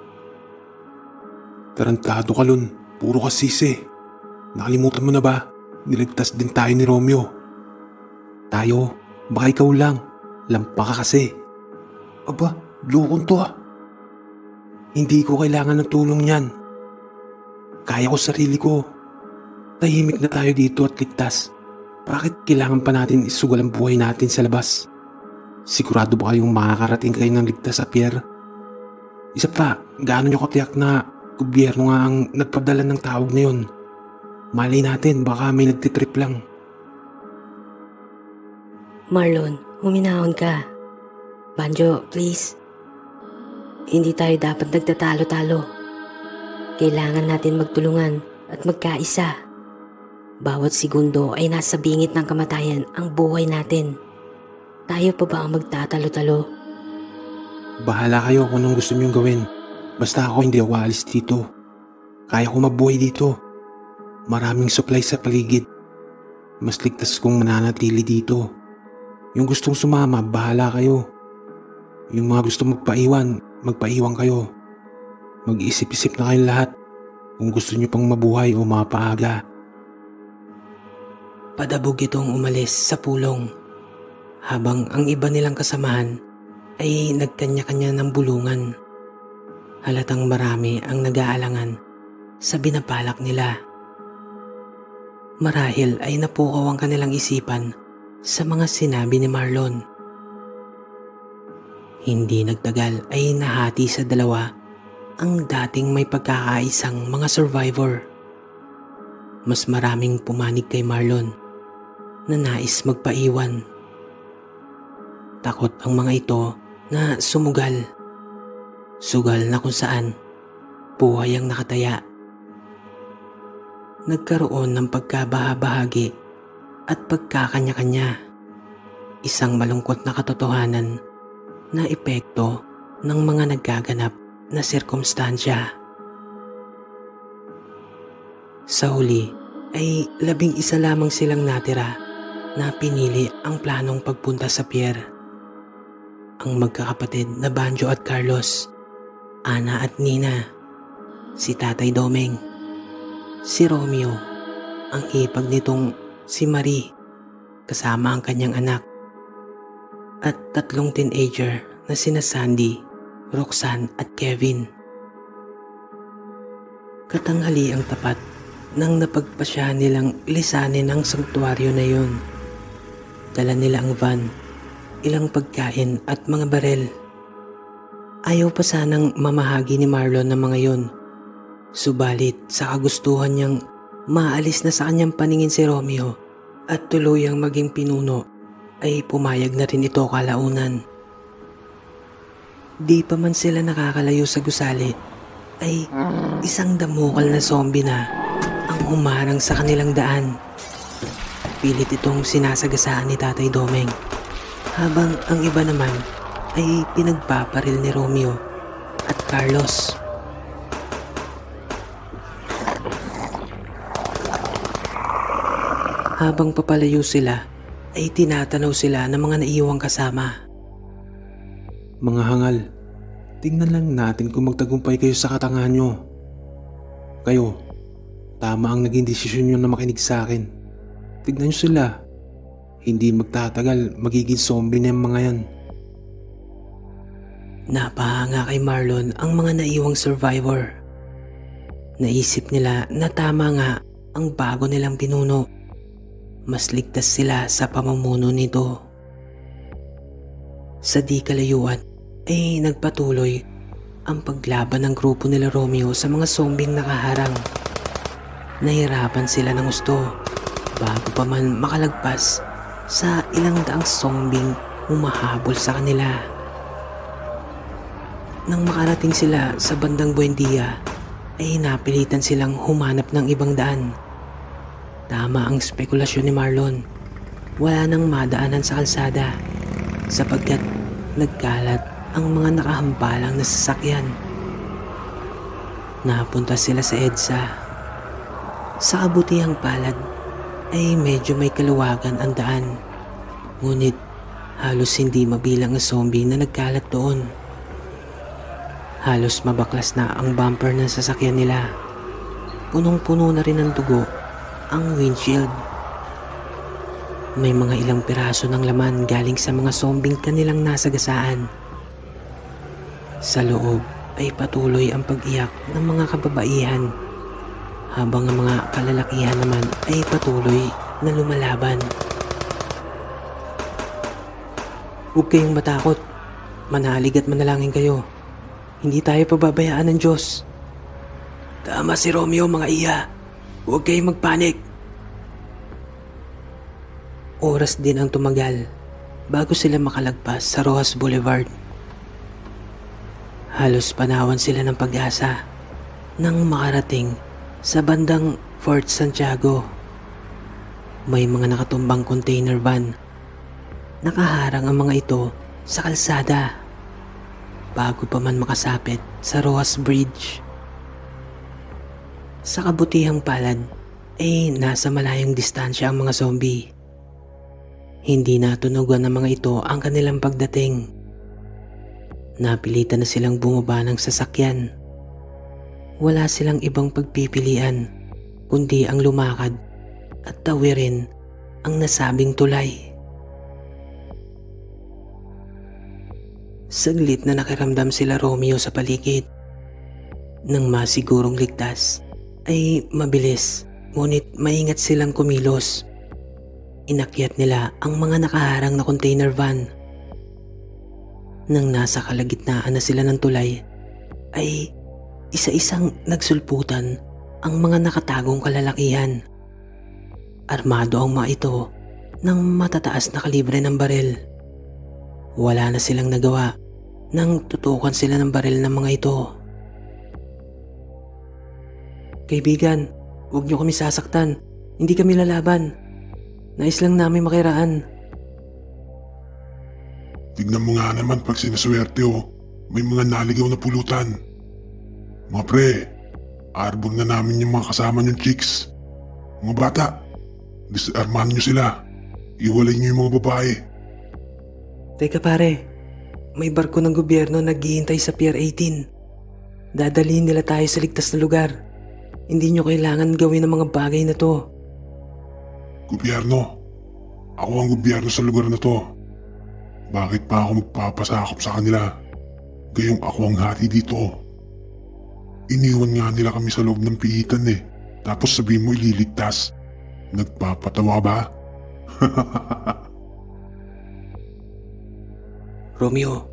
Tarantado ka, Lon. Puro ka sisi. Nakalimutan mo na ba? Niligtas din tayo ni Romeo. Tayo? Baka ikaw lang. Lampa ka kasi. Aba, lukon to ah. Hindi ko kailangan ng tulong niyan. Kaya ko sarili ko. Tahimik na tayo dito at ligtas. Bakit kailangan pa natin isugal ang buhay natin sa labas? Sigurado ba kayong makakarating kayo ng ligtas sa pier? Isa pa, gaano nyo katiyak na gobyerno nga ang nagpadala ng tawag na yun? Malay natin, baka may nagtitrip lang. Marlon, huminahon ka. Banjo, please. Hindi tayo dapat nagtatalo-talo. Kailangan natin magtulungan at magkaisa. Bawat segundo ay nasa bingit ng kamatayan ang buhay natin. Tayo pa ba ang magtatalo-talo? Bahala kayo kung anong gusto niyong gawin. Basta ako hindi ako aalis dito. Kaya ko mabuhay dito. Maraming supply sa paligid. Mas ligtas kong mananatili dito. Yung gustong sumama, bahala kayo. Yung mga gustong magpaiwan kayo. Mag-isip-isip na kayong lahat kung gusto niyo pang mabuhay o mapaaga. Padabog itong umalis sa pulong habang ang iba nilang kasamahan ay nagkanya-kanya ng bulungan. Halatang marami ang nag-aalangan sa binapalak nila. Marahil ay napukaw ang kanilang isipan sa mga sinabi ni Marlon. Hindi nagtagal ay nahati sa dalawa ang dating may pagkakaisang mga survivor. Mas maraming pumanig kay Marlon na nais magpaiwan. Takot ang mga ito na sumugal. Sugal na kung saan buhay ang nakataya. Nagkaroon ng pagkabahabahagi at pagkakanya-kanya. Isang malungkot na katotohanan na epekto ng mga naggaganap na sirkumstansya. Sa huli ay 11 lamang silang natira na pinili ang planong pagpunta sa pier. Ang magkakapatid na Banjo at Carlos, Ana at Nina, si Tatay Domeng, si Romeo, ang hipag nitong si Marie, kasama ang kanyang anak, at 3 teenager na sina Sandy, Roxanne at Kevin. Katanghali ang tapat nang napagpasyahan nilang lisanin ang sanktuaryo na yun. Dala nila ang van, ilang pagkain at mga barel. Ayaw pa sanang mamahagi ni Marlon ng mga yon. Subalit sa kagustuhan niyang maalis na sa kanyang paningin si Romeo at tuluyang maging pinuno ay pumayag na rin ito kalaunan. Di pa man sila nakakalayo sa gusali ay isang damukal na zombie na ang humarang sa kanilang daan. Pilit itong sinasagasaan ni Tatay Domeng habang ang iba naman ay pinagpaparil ni Romeo at Carlos. Habang papalayo sila, ay tinatanaw sila ng mga naiiwang kasama. Mga hangal, tingnan lang natin kung magtagumpay kayo sa katangahan nyo. Kayo, tama ang naging desisyon nyo na makinig sa akin. Tignan nyo sila. Hindi magtatagal, magiging zombie na yung mga yan. Napahanga kay Marlon ang mga naiwang survivor. Naisip nila na tama nga ang bago nilang pinuno. Mas ligtas sila sa pamumuno nito. Sa di kalayuan ay nagpatuloy ang paglaban ng grupo nila Romeo sa mga zombing nakaharang. Nahirapan sila ng gusto bago pa man makalagpas sa ilang daang zombing humahabol sa kanila. Nang makarating sila sa bandang Buendia ay napilitan silang humanap ng ibang daan. Tama ang spekulasyon ni Marlon. Wala nang madaanan sa kalsada sapagkat nagkalat ang mga nakahampalang na sasakyan. Napunta sila sa EDSA. Sa kabutihang palad ay medyo may kaluwagan ang daan. Ngunit halos hindi mabilang ang zombie na nagkalat doon. Halos mabaklas na ang bumper ng sasakyan nila. Punong-puno na rin ng dugo ang windshield. May mga ilang piraso ng laman galing sa mga zombing kanilang nasagasaan. Sa loob ay patuloy ang pag-iyak ng mga kababaihan habang ang mga kalalakihan naman ay patuloy na lumalaban. Huwag kayong matakot. Manalig at manalangin kayo. Hindi tayo pababayaan ng Diyos. Tama si Romeo, mga iya. Huwag kayong magpanik. Oras din ang tumagal bago sila makalagpas sa Rojas Boulevard. Halos panawan sila ng pag-asa nang makarating sa bandang Fort Santiago. May mga nakatumbang container van. Nakaharang ang mga ito sa kalsada bago pa man makasapit sa Rojas Bridge. Sa kabutihang palad ay nasa malayong distansya ang mga zombie. Hindi natunugan ng mga ito ang kanilang pagdating. Napilitan na silang bumaba ng sasakyan. Wala silang ibang pagpipilian kundi ang lumakad at tawirin ang nasabing tulay. Saglit na nakiramdam sila Romeo sa paligid. Nang masigurong ligtas ay mabilis ngunit maingat silang kumilos. Inakyat nila ang mga nakaharang na container van. Nang nasa kalagitnaan na sila ng tulay ay isa-isang nagsulputan ang mga nakatagong kalalakihan. Armado ang mga ito ng matataas na kalibre ng baril. Wala na silang nagawa nang tutukan sila ng baril ng mga ito. Kaibigan, huwag niyo kami sasaktan. Hindi kami lalaban. Nais lang namin makiraan. Tignan mo nga naman pag sinaswerte may mga naligaw na pulutan. Mga pre, arbor na namin yung mga kasama niyong chicks. Mga bata, disarmahan niyo sila. Iwalay niyo yung mga babae. Teka pare, may barko ng gobyerno naghihintay sa Pier 18. Dadalhin nila tayo sa ligtas na lugar. Hindi nyo kailangan gawin ang mga bagay na to. Gobyerno? Ako ang gobyerno sa lugar na to. Bakit pa ako magpapasakop sa kanila? Gayong ako ang hati dito. Iniwan nga nila kami sa loob ng pihitan Tapos sabihin mo ililigtas. Nagpapatawa ba? Romeo,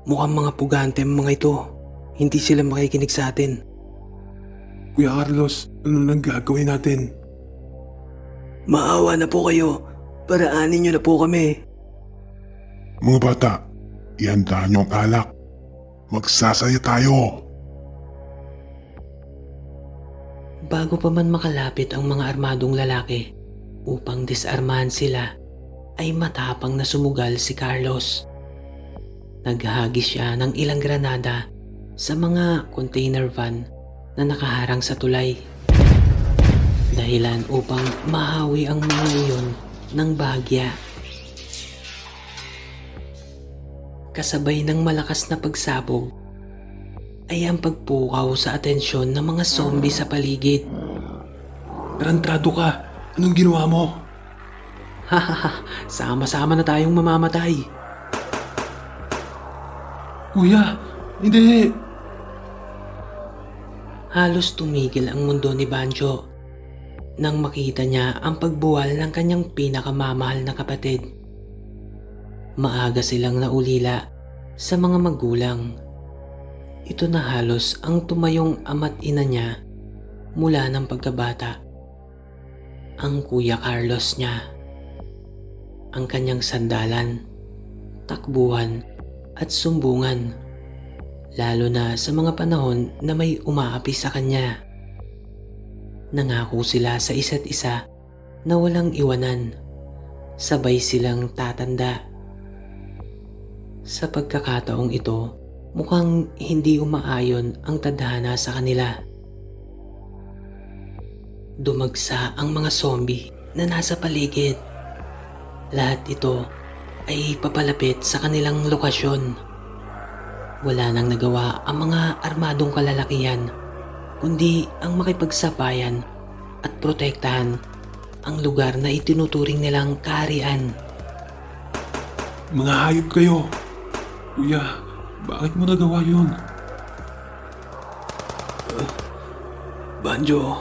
mukhang mga pugante ang mga ito. Hindi sila makikinig sa atin. Kuya Carlos, ano nang gagawin natin? Maawa na po kayo. Paraanin nyo na po kami. Mga bata, ihanda nyo ang alak. Magsasaya tayo. Bago pa man makalapit ang mga armadong lalaki upang disarmahan sila, ay matapang na sumugal si Carlos. Naghagis siya ng ilang granada sa mga container van na nakaharang sa tulay. Dahilan upang mahawi ang mga iyon ng bahagya. Kasabay ng malakas na pagsabog ay ang pagpukaw sa atensyon ng mga zombie sa paligid. Tarantrado ka! Anong ginawa mo? Hahaha, sama-sama na tayong mamamatay. Kuya, hindi! Halos tumigil ang mundo ni Banjo nang makita niya ang pagbuwal ng kanyang pinakamamahal na kapatid. Maaga silang naulila sa mga magulang. Ito na halos ang tumayong ama't ina niya mula ng pagkabata. Ang Kuya Carlos niya. Ang kanyang sandalan, takbuhan at sumbungan. Lalo na sa mga panahon na may umaapi sa kanya. Nangako sila sa isa't isa na walang iwanan. Sabay silang tatanda. Sa pagkakataong ito, mukhang hindi umaayon ang tadhana sa kanila. Dumagsa ang mga zombie na nasa paligid. Lahat ito ay papalapit sa kanilang lokasyon. Wala nang nagawa ang mga armadong kalalakihan kundi ang makipagsabayan at protektahan ang lugar na itinuturing nilang kaharian. Mga hayop kayo! Kuya, bakit mo nagawa yun? Banjo,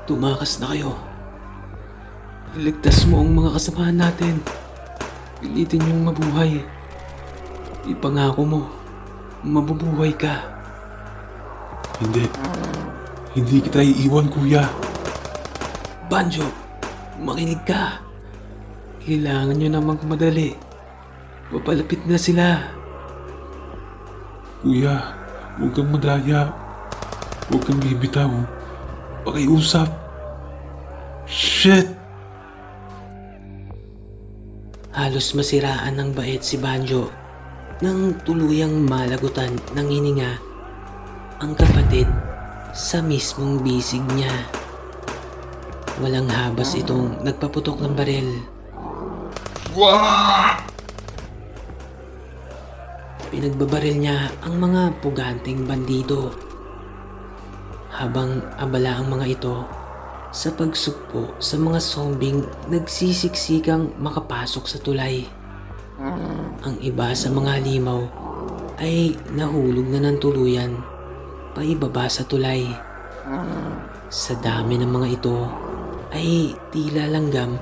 tumakas na kayo. Iligtas mo ang mga kasamahan natin. Pilitin niyong mabuhay. Ipangako mo, mabubuhay ka. Hindi kita iiwan, kuya. Banjo, makinig ka. Kailangan nyo na magmadali. Papalapit na sila. Kuya, huwag kang madaya. Huwag kang bibitaw. Pakiusap. Shit! Halos masiraan ng bait si Banjo nang tuluyang malagutan ng hininga ang kapatid sa mismong bisig niya. Walang habas itong nagpaputok ng baril. Pinagbabaril niya ang mga puganting bandido. Habang abala ang mga ito sa pagsugpo sa mga zombing nagsisiksikang makapasok sa tulay. Ang iba sa mga halimaw ay nahulog na ng tuluyan paibaba sa tulay. Sa dami ng mga ito ay tila langgam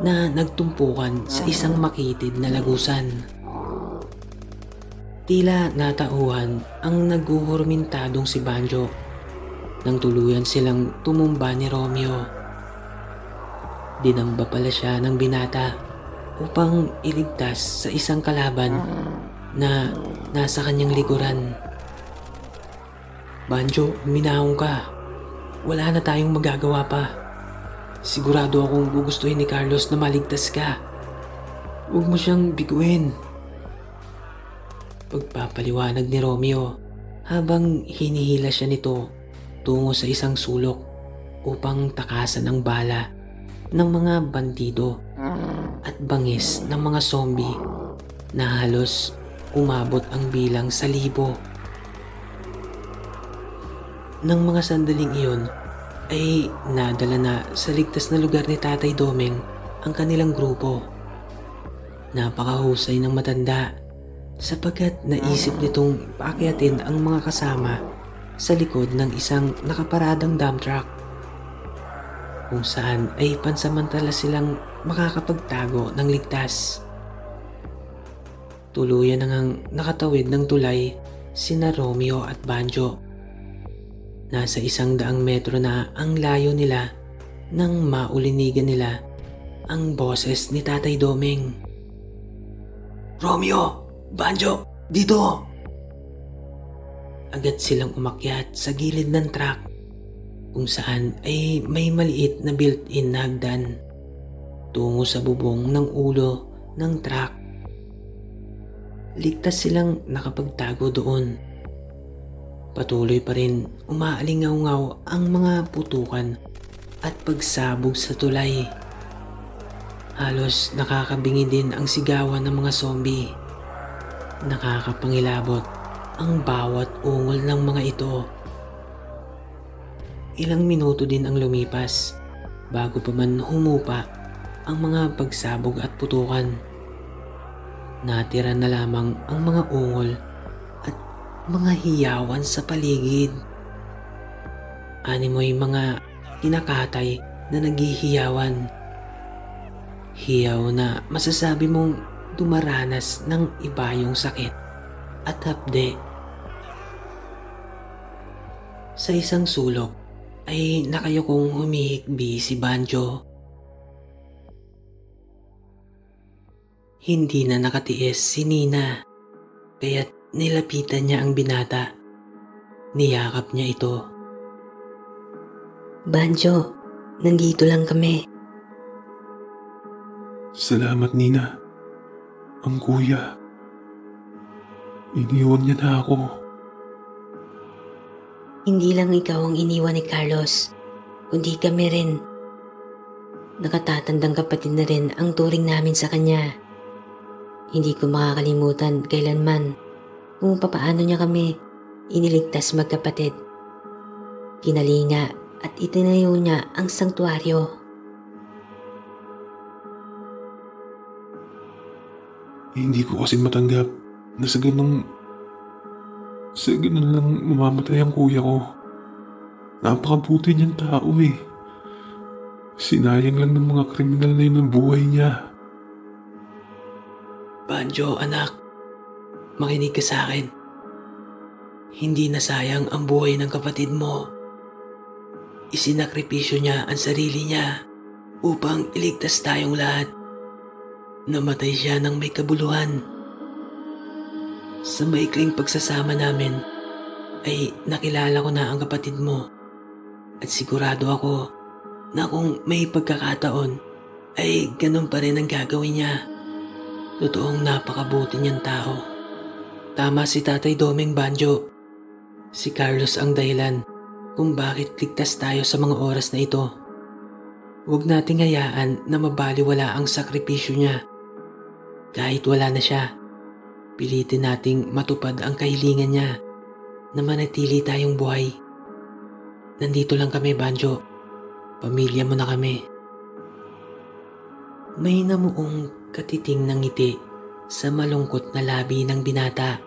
na nagtumpukan sa isang makitid na lagusan. Tila natauhan ang naguhurmintadong si Banjo nang tuluyan silang tumumba ni Romeo. Dinamba pala siya ng binata upang iligtas sa isang kalaban na nasa kanyang likuran. Banjo, minahong ka. Wala na tayong magagawa pa. Sigurado akong gugustuhin ni Carlos na maligtas ka. Huwag mo siyang biguin. Pagpapaliwanag ni Romeo habang hinihila siya nito tungo sa isang sulok upang takasan ang bala ng mga bandido at bangis ng mga zombie na halos umabot ang bilang sa 1,000. Nang mga sandaling iyon ay nadala na sa ligtas na lugar ni Tatay Domeng ang kanilang grupo. Napakahusay ng matanda sapagkat naisip nitong paakyatin ang mga kasama sa likod ng isang nakaparadang dump truck kung saan ay pansamantala silang makakapagtago ng ligtas. Tuluyan na ngang nakatawid ng tulay sina Romeo at Banjo. Nasa 100 metro na ang layo nila nang maulinigan nila ang boses ni Tatay Domeng. Romeo! Banjo! Dito! Agad silang umakyat sa gilid ng truck kung saan ay may maliit na built-in na hagdan tungo sa bubong ng ulo ng truck. Ligtas silang nakapagtago doon. Patuloy pa rin umaalingaw-ngaw ang mga putukan at pagsabog sa tulay. Halos nakakabingi din ang sigawan ng mga zombie. Nakakapangilabot ang bawat ungol ng mga ito. Ilang minuto din ang lumipas bago pa man humupa ang mga pagsabog at putukan. Natira na lamang ang mga ungol at mga hiyawan sa paligid. Animoy mga kinakatay na naghihiyawan. Hiyaw na masasabi mong dumaranas ng ibayong sakit at hapde. Sa isang sulok ay nakayukong humihikbi si Banjo. Hindi na nakatiis si Nina, kaya't nilapitan niya ang binata. Niyakap niya ito. Banjo, nandito lang kami. Salamat, Nina. Ang kuya. Iniwan niya na ako. Hindi lang ikaw ang iniwan ni Carlos, kundi kami rin. Nakatatandang kapatid na rin ang turing namin sa kanya. Hindi ko makakalimutan kailanman kung papaano niya kami iniligtas magkapatid. Kinalinga at itinayo niya ang sanktuaryo. Hindi ko kasi matanggap na sa ganun lang mamamatay ang kuya ko. Napakabuti niyang tao eh. Sinayang lang ng mga kriminal na yun ang buhay niya. Banjo, anak. Makinig ka sa akin. Hindi nasayang ang buhay ng kapatid mo. Isinakripisyo niya ang sarili niya upang iligtas tayong lahat. Namatay siya ng may kabuluhan. Sa maikling pagsasama namin ay nakilala ko na ang kapatid mo at sigurado ako na kung may pagkakataon ay ganun pa rin ang gagawin niya. Totoong napakabuti niyang tao. Tama si Tatay Doming Banjo. Si Carlos ang dahilan kung bakit ligtas tayo sa mga oras na ito. Huwag nating hayaan na mabaliwala ang sakripisyo niya. Kahit wala na siya, pilitin nating matupad ang kahilingan niya na manatili tayong buhay. Nandito lang kami, Banjo. Pamilya mo na kami. May namuong katiting ng ngiti sa malungkot na labi ng binata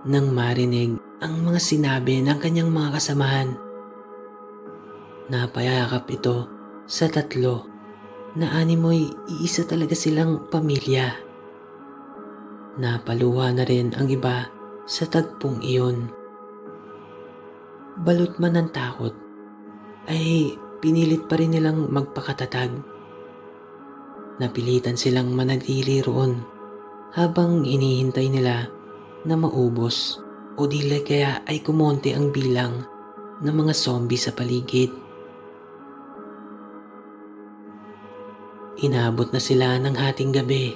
nang marinig ang mga sinabi ng kanyang mga kasamahan. Napayakap ito sa tatlo na animoy iisa talaga silang pamilya. Napaluha na rin ang iba sa tagpong iyon. Balot man ng takot, ay pinilit pa rin nilang magpakatatag. Napilitan silang manatili roon habang inihintay nila na maubos o dili kaya ay kumonti ang bilang ng mga zombie sa paligid. Inabot na sila ng hating gabi.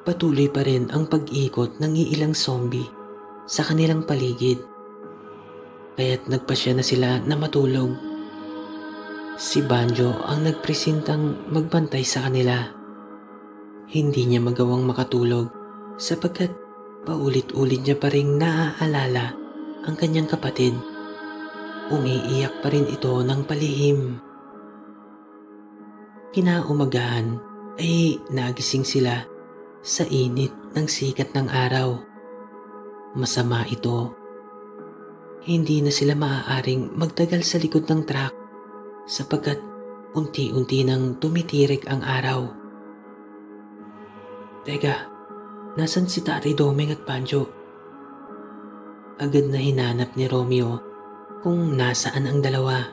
Patuloy pa rin ang pag-ikot ng iilang zombie sa kanilang paligid. Kaya't nagpasya na sila na matulog. Si Banjo ang nagpresintang magbantay sa kanila. Hindi niya magawang makatulog sapagkat paulit-ulit niya pa rin naaalala ang kanyang kapatid. Umiiyak pa rin ito ng palihim. Kinaumagahan ay nagising sila sa init ng sikat ng araw. Masama ito. Hindi na sila maaaring magtagal sa likod ng truck sapagkat unti-unti nang tumitirik ang araw. Teka, nasan si Tatay Doming at Banjo? Agad na hinanap ni Romeo kung nasaan ang dalawa.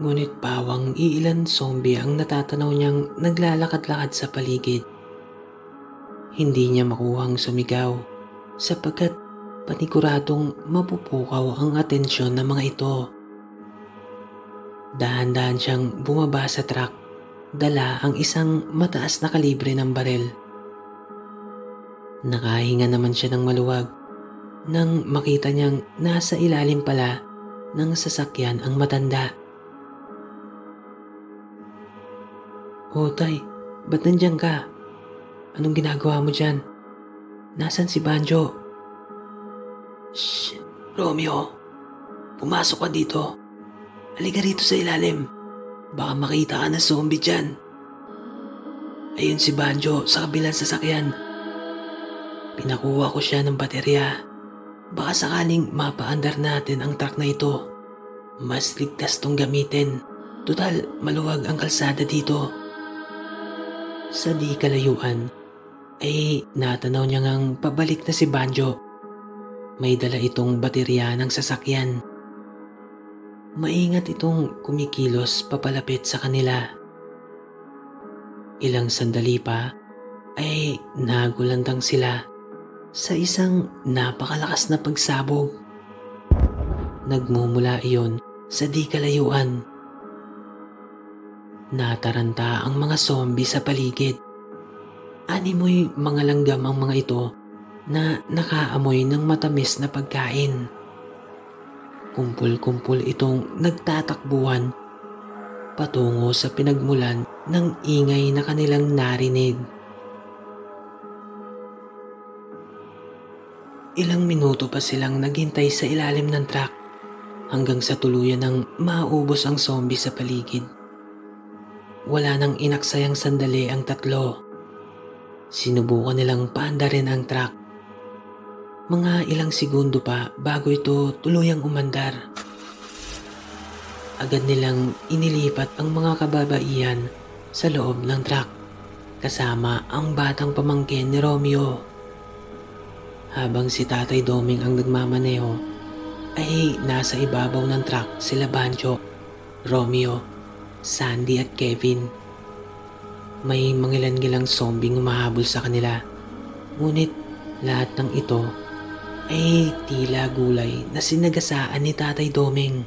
Ngunit pawang iilan zombie ang natatanaw niyang naglalakad-lakad sa paligid. Hindi niya makuhang sumigaw sapagkat paniguradong mapupukaw ang atensyon ng mga ito. Dahan-dahan siyang bumaba sa truck, dala ang isang mataas na kalibre ng baril. Nakahinga naman siya ng maluwag nang makita niyang nasa ilalim pala ng sasakyan ang matanda. "Oh, Tay, ba't nandiyan ka? Anong ginagawa mo dyan? Nasaan si Banjo?" "Shh, Romeo, pumasok ka dito. Halika rito sa ilalim. Baka makita ka ng zombie dyan. Ayun si Banjo sa kabilang sasakyan. Pinakuha ko siya ng baterya. Baka sakaling mapaandar natin ang truck na ito. Mas ligtas tong gamitin. Tutal, maluwag ang kalsada dito." Sa di kalayuan ay natanaw niya ngang pabalik na si Banjo. May dala itong baterya ng sasakyan. Maingat itong kumikilos papalapit sa kanila. Ilang sandali pa ay nagulantang sila sa isang napakalakas na pagsabog. Nagmumula iyon sa di kalayuan. Nataranta ang mga zombie sa paligid. Animoy mga langgam ang mga ito na nakaamoy ng matamis na pagkain. Kumpul-kumpul itong nagtatakbuhan patungo sa pinagmulan ng ingay na kanilang narinig. Ilang minuto pa silang naghintay sa ilalim ng truck hanggang sa tuluyan ng maubos ang zombie sa paligid. Wala nang inaksayang sandali ang tatlo. Sinubukan nilang paandarin ang truck. Mga ilang segundo pa bago ito tuluyang umandar. Agad nilang inilipat ang mga kababaihan sa loob ng truck kasama ang batang pamangkin ni Romeo. Habang si Tatay Doming ang nagmamaneho ay nasa ibabaw ng truck sila Banjo, Romeo, Sandy at Kevin. May mangilan-ngilang zombie humahabol sa kanila. Ngunit Lahat ng ito ay tila gulay na sinagasaan ni Tatay Doming.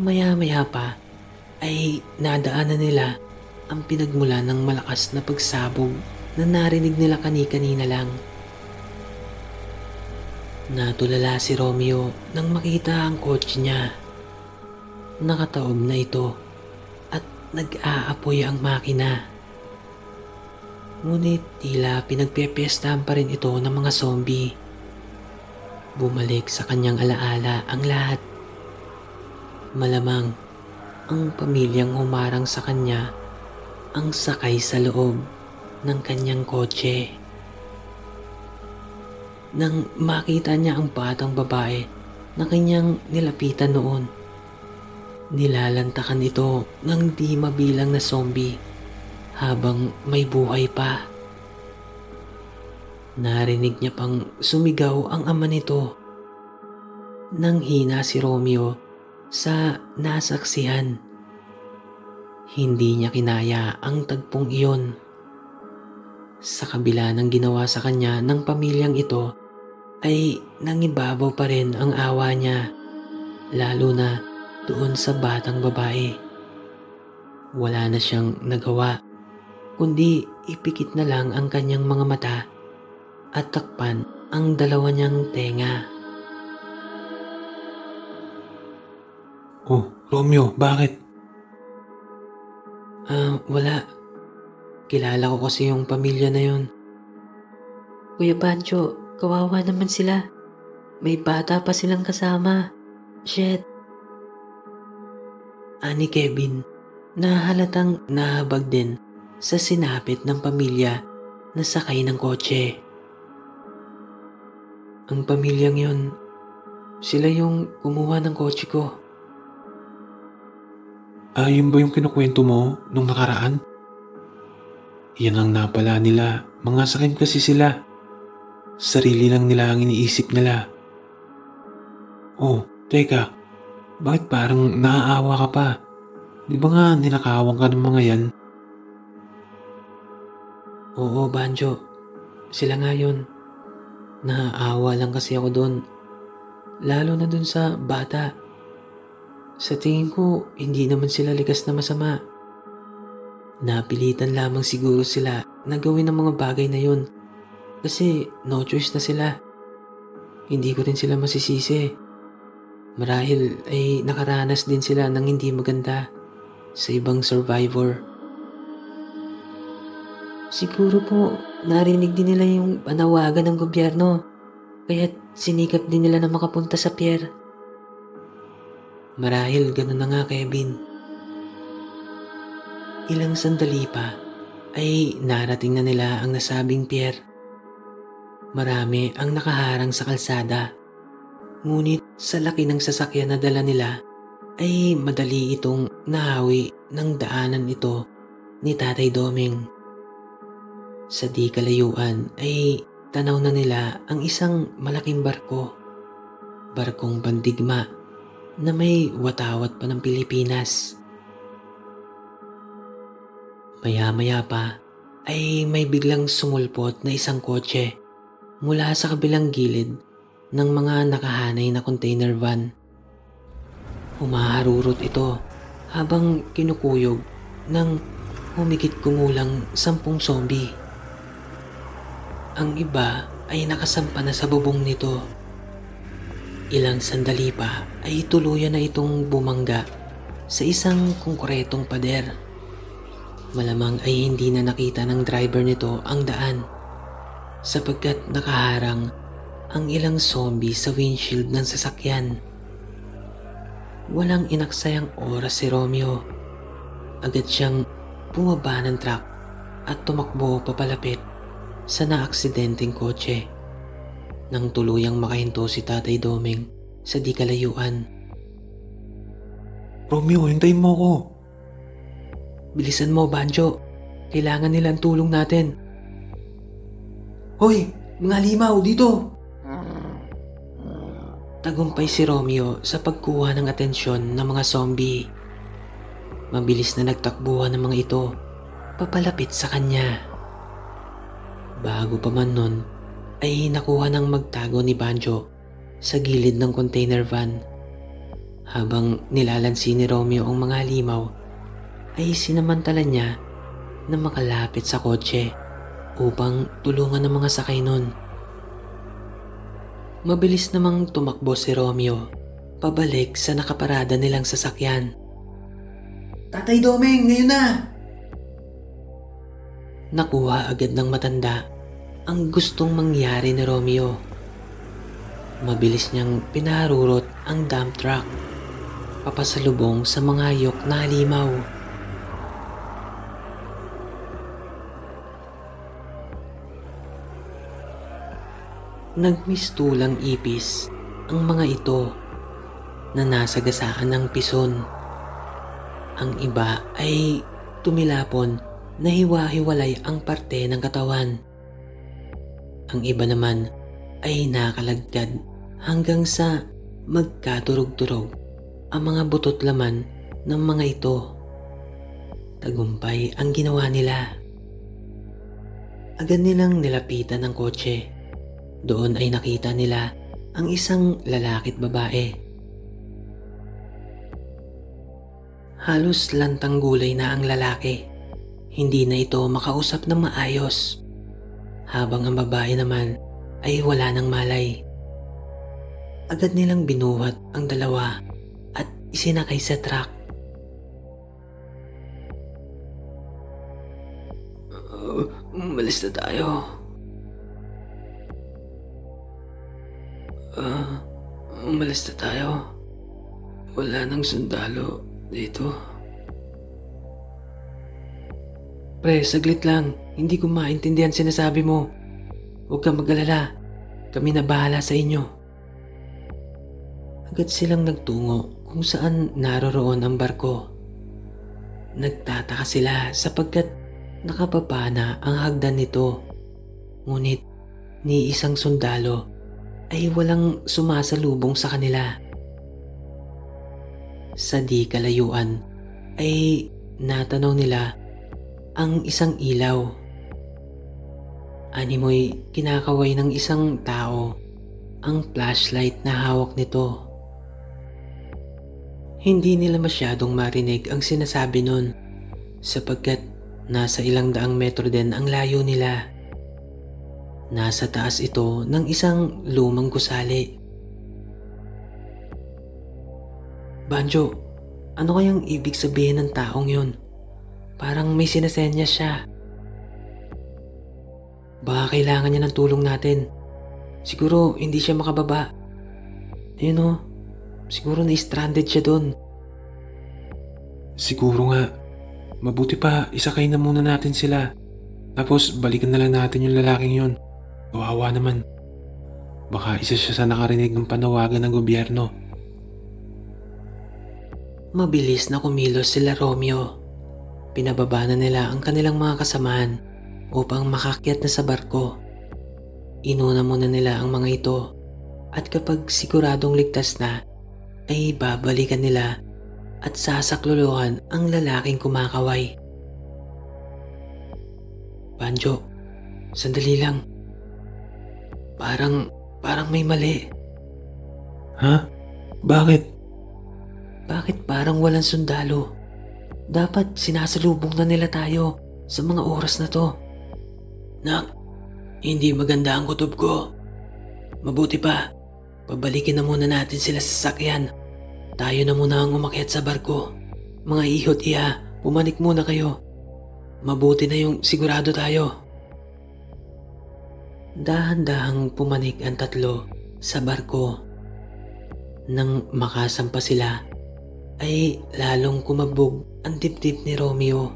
Maya-maya pa ay nadaanan nila ang pinagmula ng malakas na pagsabog na narinig nila kani-kanina lang. Natulala si Romeo nang makita ang kotse niya. Nakataob na ito at nag-aapoy ang makina. Ngunit tila pinagpepiestahan pa rin ito ng mga zombie. Bumalik sa kanyang alaala ang lahat. Malamang ang pamilyang humarang sa kanya ang sakay sa loob ng kanyang kotse. Nang makita niya ang batang babae na kanyang nilapitan noon, nilalantakan ito ng di mabilang na zombie habang may buhay pa. Narinig niya pang sumigaw ang ama nito. Nang hina si Romeo sa nasaksihan, hindi niya kinaya ang tagpong iyon. Sa kabila ng ginawa sa kanya ng pamilyang ito, ay nangibabaw pa rin ang awa niya, lalo na doon sa batang babae. Wala na siyang nagawa, kundi ipikit na lang ang kanyang mga mata at takpan ang dalawa niyang tenga. Oh, Romeo, bakit? Wala. Kilala ko kasi yung pamilya na yun. Kuya Banjo, kawawa naman sila. May bata pa silang kasama. Shit. Ani Kevin, na halatang nahabag din sa sinapit ng pamilya na sakay ng kotse. Ang pamilyang yun, sila yung kumuha ng kotse ko. Yun ba yung kinukwento mo nung nakaraan? Yan ang napala nila. Mga sakim kasi sila. Sarili lang nila ang iniisip nila. Oh, teka. Bakit parang naaawa ka pa? Di ba nga ninakawan ka ng mga yan? Oo, Banjo. Sila nga yun. Naaawa lang kasi ako doon. Lalo na doon sa bata. Sa tingin ko, hindi naman sila likas na masama. Napilitan lamang siguro sila na gawin ang mga bagay na yun. Kasi no choice na sila. Hindi ko rin sila masisisi. Marahil ay nakaranas din sila ng hindi maganda sa ibang survivor. Siguro po, narinig din nila yung panawagan ng gobyerno. Kaya't sinikap din nila na makapunta sa pier. Marahil ganun na nga, Kevin. Ilang sandali pa ay narating na nila ang nasabing pier. Marami ang nakaharang sa kalsada. Ngunit sa laki ng sasakyan na dala nila ay madali itong nahawi ng daanan ito ni Tatay Doming. Sa di kalayuan ay tanaw na nila ang isang malaking barko. Barkong pandigma na may watawat pa ng Pilipinas. Maya-maya pa ay may biglang sumulpot na isang kotse mula sa kabilang gilid ng mga nakahanay na container van. Humaharurot ito habang kinukuyog ng humigit kumulang 10 zombie. Ang iba ay nakasampa na sa bubong nito. Ilang sandali pa ay tuluyan na itong bumangga sa isang konkretong pader. Malamang ay hindi na nakita ng driver nito ang daan sapagkat nakaharang ang ilang zombie sa windshield ng sasakyan. Walang inaksayang oras si Romeo. Agad siyang bumaba ng truck at tumakbo papalapit sa naaksidenteng kotse nang tuluyang makahinto si Tatay Doming sa di kalayuan. Romeo, hintayin mo ko. Bilisan mo, Banjo. Kailangan nila ang tulong natin. Hoy! Mga limaw, dito! Tagumpay si Romeo sa pagkuha ng atensyon ng mga zombie. Mabilis na nagtakbuhan ng mga ito papalapit sa kanya. Bago pa man nun ay nakuha ng magtago ni Banjo sa gilid ng container van. Habang nilalansi ni Romeo ang mga halimaw, ay sinamantala niya na makalapit sa kotse upang tulungan ang mga sakay nun. Mabilis namang tumakbo si Romeo pabalik sa nakaparada nilang sasakyan. Tatay Domeng, ngayon na! Nakuha agad ng matanda ang gustong mangyari ni Romeo. Mabilis niyang pinarurot ang dump truck papasalubong sa mga hayok na halimaw. Nagmistulang ipis ang mga ito na nasagasaan ng pison. Ang iba ay tumilapon na hiwa-hiwalay ang parte ng katawan. Ang iba naman ay nakalagkad hanggang sa magkaturog-turog ang mga butot laman ng mga ito. Tagumpay ang ginawa nila. Agad nilang nilapitan ang kotse. Doon ay nakita nila ang isang lalaki at babae. Halos lantang gulay na ang lalaki. Hindi na ito makausap ng maayos. Habang ang babae naman ay wala ng malay. Agad nilang binuhat ang dalawa at isinakay sa truck. Umalis na tayo. Umalis na tayo. Wala nang sundalo dito. Pre, saglit lang. Hindi ko maintindihan sinasabi mo. Huwag kang mag-alala. Kami na bahala sa inyo. Agad silang nagtungo kung saan naroroon ang barko. Nagtataka sila sapagkat nakababa na ang hagdan nito. Ngunit ni isang sundalo ay walang sumasalubong sa kanila. Sa di kalayuan ay natanaw nila ang isang ilaw. Animoy kinakaway ng isang tao ang flashlight na hawak nito. Hindi nila masyadong marinig ang sinasabi nun sapagkat nasa ilang daang metro din ang layo nila. Nasa taas ito ng isang lumang gusali. Banjo, ano kayang ibig sabihin ng taong yun? Parang may sinasenya siya. Baka kailangan niya ng tulong natin. Siguro hindi siya makababa. Ayun o, siguro na-stranded siya doon. Siguro nga. Mabuti pa, isakay na muna natin sila. Tapos balikan na lang natin yung lalaking yun. Kawawa naman. Baka isa siya sa nakarinig ng panawagan ng gobyerno. Mabilis na kumilos sila Romeo. Pinababa na nila ang kanilang mga kasamahan upang makakyat na sa barko. Inuna muna nila ang mga ito at kapag siguradong ligtas na ay babalikan nila at sasakluluhan ang lalaking kumakaway. Banjo, sandali lang. Parang may mali. Ha? Bakit? Bakit parang walang sundalo? Dapat sinasalubong na nila tayo sa mga oras na to. Nak, hindi maganda ang kutob ko. Mabuti pa, pabalikin na muna natin sila sa sasakyan. Tayo na muna ang umakyat sa barko. Mga ihot iya, pumanik muna kayo. Mabuti na yung sigurado tayo. Dahan-dahang pumanik ang tatlo sa barko. Nang makasampa sila, ay lalong kumabog ang dibdib ni Romeo.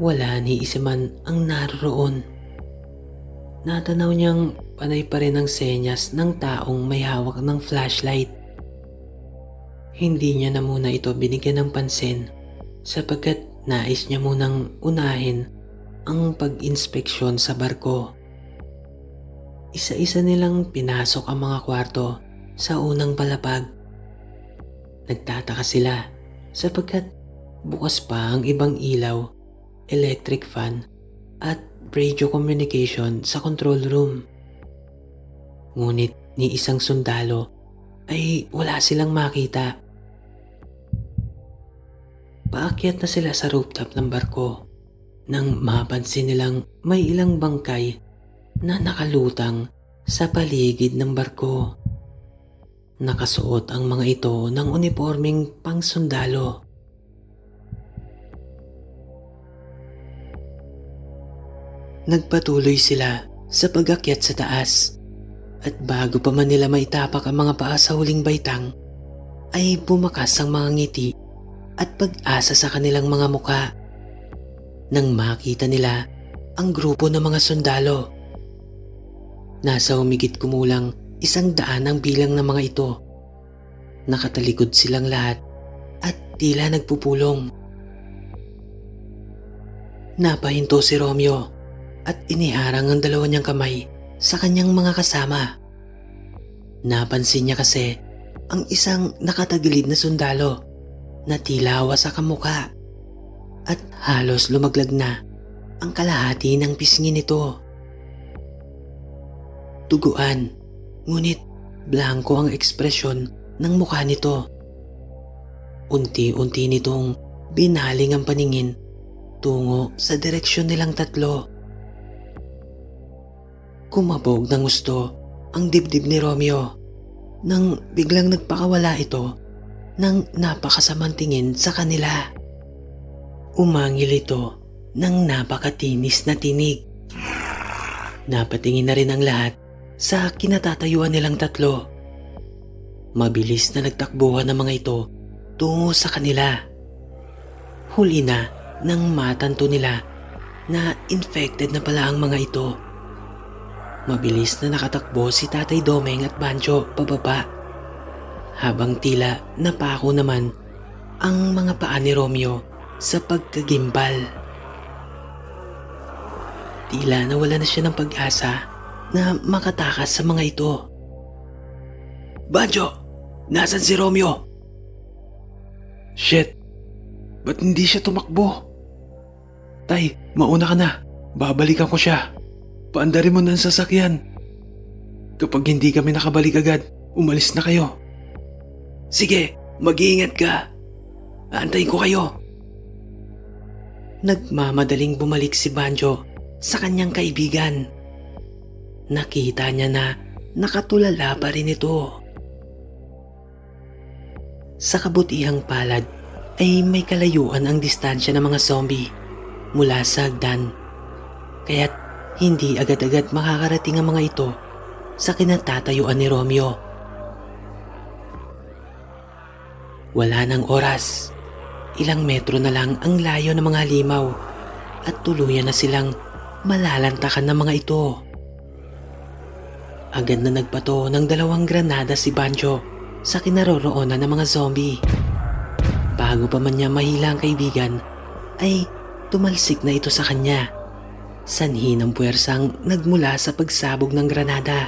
Wala ni isa man ang naroroon. Natanaw niyang panay pa rin ang senyas ng taong may hawak ng flashlight. Hindi niya na muna ito binigyan ng pansin sapagkat nais niya munang unahin ang pag-inspeksyon sa barko. Isa-isa nilang pinasok ang mga kwarto sa unang palapag. Nagtataka sila sapagkat bukas pa ang ibang ilaw, electric fan at radio communication sa control room. Ngunit ni isang sundalo ay wala silang makita. Paakyat na sila sa rooftop ng barko nang mapansin nilang may ilang bangkay na nakalutang sa paligid ng barko. Nakasuot ang mga ito ng unipormeng pangsundalo. Nagpatuloy sila sa pag-akyat sa taas at bago pa man nila maitapak ang mga paa sa huling baitang ay bumakas ang mga ngiti at pag-asa sa kanilang mga muka nang makita nila ang grupo ng mga sundalo. Nasa humigit kumulang 100 ang bilang ng mga ito. Nakatalikod silang lahat at tila nagpupulong. Napahinto si Romeo at iniharang ang dalawa niyang kamay sa kanyang mga kasama. Napansin niya kasi ang isang nakatagilid na sundalo na tila wasak ang muka at halos lumaglag na ang kalahati ng pisngi nito. Duguan, ngunit blanko ang ekspresyon ng mukha nito. Unti-unti nitong binaling ang paningin tungo sa direksyon nilang tatlo. Kumabog ng gusto ang dibdib ni Romeo nang biglang nagpakawala ito ng napakasamang tingin sa kanila. Umangil ito ng napakatinis na tinig. Napatingin na rin ang lahat sa kinatatayuan nilang tatlo. Mabilis na nagtakbuhan ang mga ito tungo sa kanila. Huli na nang matanto nila na infected na pala ang mga ito. Mabilis na nakatakbo si Tatay Domeng at Banjo pababa, habang tila napako naman ang mga paa ni Romeo sa pagkagimbal. Tila nawala na siya ng pag-asa na makatakas sa mga ito. "Banjo! Nasaan si Romeo?" Shit! Ba't hindi siya tumakbo? Tay, mauna ka na. Babalikan ko siya. Paandarin mo na ang sasakyan. Kapag hindi kami nakabalik agad, umalis na kayo. "Sige, mag-iingat ka. Aantayin ko kayo." Nagmamadaling bumalik si Banjo sa kanyang kaibigan. Nakita niya na nakatulala pa rin ito. Sa kabutihang palad ay may kalayuan ang distansya ng mga zombie mula sa hagdan, kaya't hindi agad-agad makakarating ang mga ito sa kinatatayuan ni Romeo. Wala nang oras. Ilang metro na lang ang layo ng mga halimaw at tuluyan na silang malalantakan ng mga ito. Agad na nagbato ng 2 granada si Banjo sa kinaroroonan ng mga zombie. Bago pa man niya mahila ang kaibigan, ay tumalsik na ito sa kanya. Sanhi ng puwersang nagmula sa pagsabog ng granada.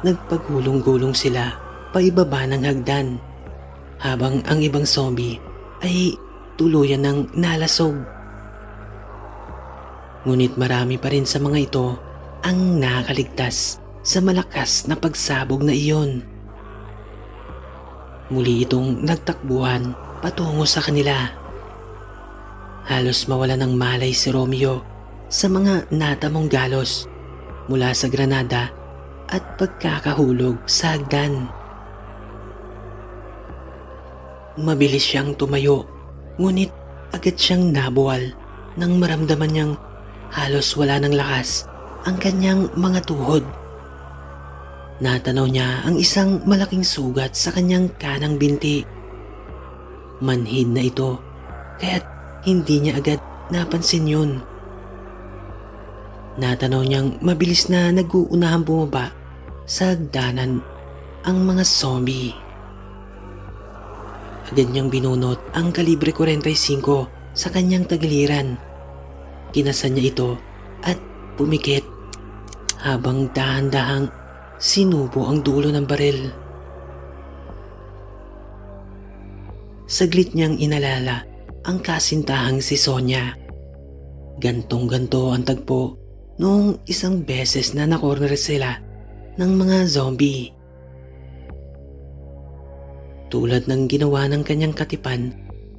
Nagpagulong-gulong sila paibaba ng hagdan, habang ang ibang zombie ay tuluyan ng nalasog. Ngunit marami pa rin sa mga ito ang nakaligtas sa malakas na pagsabog na iyon. Muli itong nagtakbuhan patungo sa kanila. Halos mawala ng malay si Romeo sa mga natamong galos mula sa granada at pagkakahulog sa hagdan. Mabilis siyang tumayo, ngunit agad siyang nabuwal nang maramdaman niyang halos wala ng lakas ang kanyang mga tuhod. Natanaw niya ang isang malaking sugat sa kanyang kanang binti. Manhid na ito, kaya't hindi niya agad napansin yun. Natanaw niyang mabilis na nag-uunahang bumaba sa hagdanan ang mga zombie. Agad niyang binunot ang kalibre 45 sa kanyang tagiliran. Kinasan niya ito at pumikit habang dahan-dahang sinubo ang dulo ng baril. Saglit niyang inalala ang kasintahang si Sonia. Gantong-ganto ang tagpo noong isang beses na nakorner sila ng mga zombie. Tulad ng ginawa ng kanyang katipan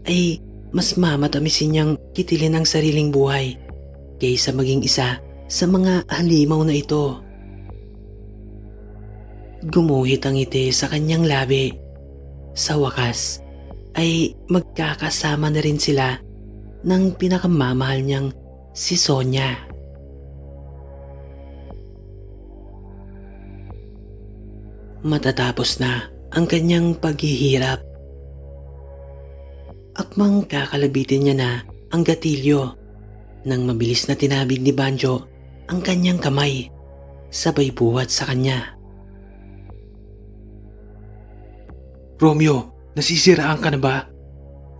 ay mas mamatamisin niyang kitilin ang sariling buhay kaysa maging isa sa mga halimaw na ito. Gumuhit ang ngiti sa kanyang labi. Sa wakas ay magkakasama na rin sila ng pinakamamahal niyang si Sonia. Matatapos na ang kanyang paghihirap, akmang kakalabitin niya na ang gatilyo nang mabilis na tinabig ni Banjo ang kanyang kamay, sabay buhat sa kanya. Romeo, nasisiraan ka na ba?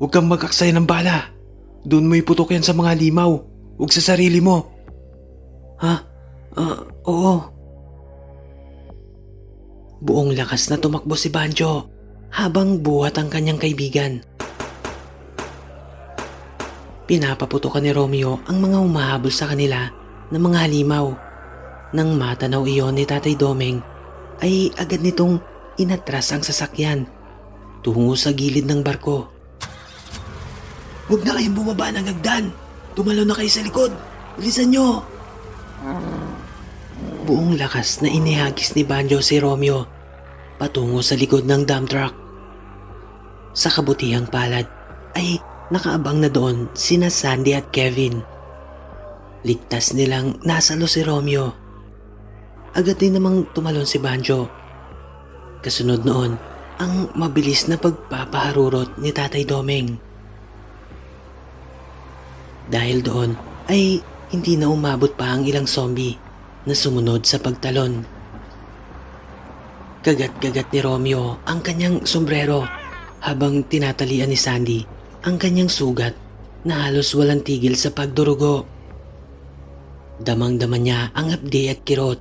Huwag kang mag-aksaya ng bala. Doon mo iputok yan sa mga limaw. Huwag sa sarili mo. Oo. Buong lakas na tumakbo si Banjo habang buhat ang kanyang kaibigan. Pinapaputukan ni Romeo ang mga humahabol sa kanila ng mga halimaw. Nang matanaw iyon ni Tatay Domeng ay agad nitong inatras ang sasakyan tungo sa gilid ng barko. Huwag na kayong bumaba ng hagdan. Tumalo na kayo sa likod. Bilisan nyo. Buong lakas na inihagis ni Banjo si Romeo patungo sa likod ng dump truck. Sa kabutihang palad ay nakaabang na doon sina Sandy at Kevin. Ligtas nilang nasalo si Romeo. Agad din namang tumalon si Banjo. Kasunod noon ang mabilis na pagpapaharurot ni Tatay Domeng. Dahil doon ay hindi na umabot pa ang ilang zombie na sumunod sa pagtalon. Kagat-kagat ni Romeo ang kanyang sombrero habang tinatalian ni Sandy ang kanyang sugat na halos walang tigil sa pagdurugo. Damang-dama niya ang hapdi at kirot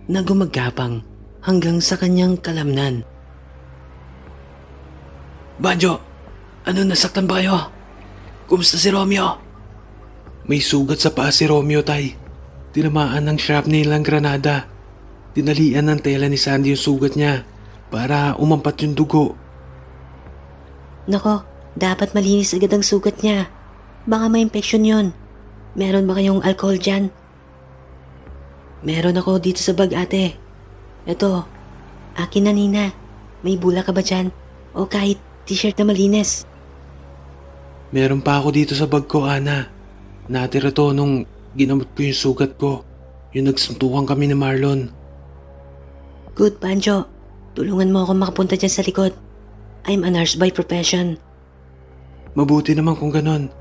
na gumagapang hanggang sa kanyang kalamnan. Banjo, ano, nasaktan ba kayo? Kumusta si Romeo? May sugat sa paa si Romeo, tay. Tinamaan ng shrapnel ng granada. Tinalian ng tela ni Sandy yung sugat niya para umampat yung dugo. Nako, dapat malinis agad ang sugat niya. Baka may infection yon. Meron ba kayong alcohol dyan? Meron ako dito sa bag, ate. Eto, akin na, Nina. May bula ka ba dyan? O kahit t-shirt na malinis? Meron pa ako dito sa bag ko, Ana. Natira to nung ginamot ko yung sugat ko. Yung nagsuntukan kami ni Marlon. Good, Banjo. Tulungan mo ako makapunta dyan sa likod. I'm a nurse by profession. Mabuti naman kung ganon.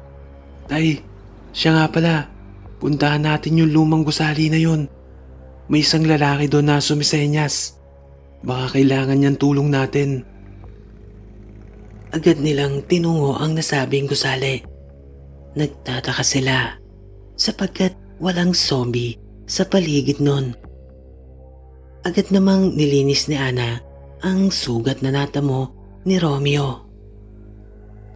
Tay, siya nga pala. Puntahan natin yung lumang gusali na yun. May isang lalaki doon na sumisenyas. Baka kailangan niyang tulong natin. Agad nilang tinungo ang nasabing gusali. Nagtataka sila sapagkat walang zombie sa paligid nun. Agad namang nilinis ni Ana ang sugat na natamo ni Romeo.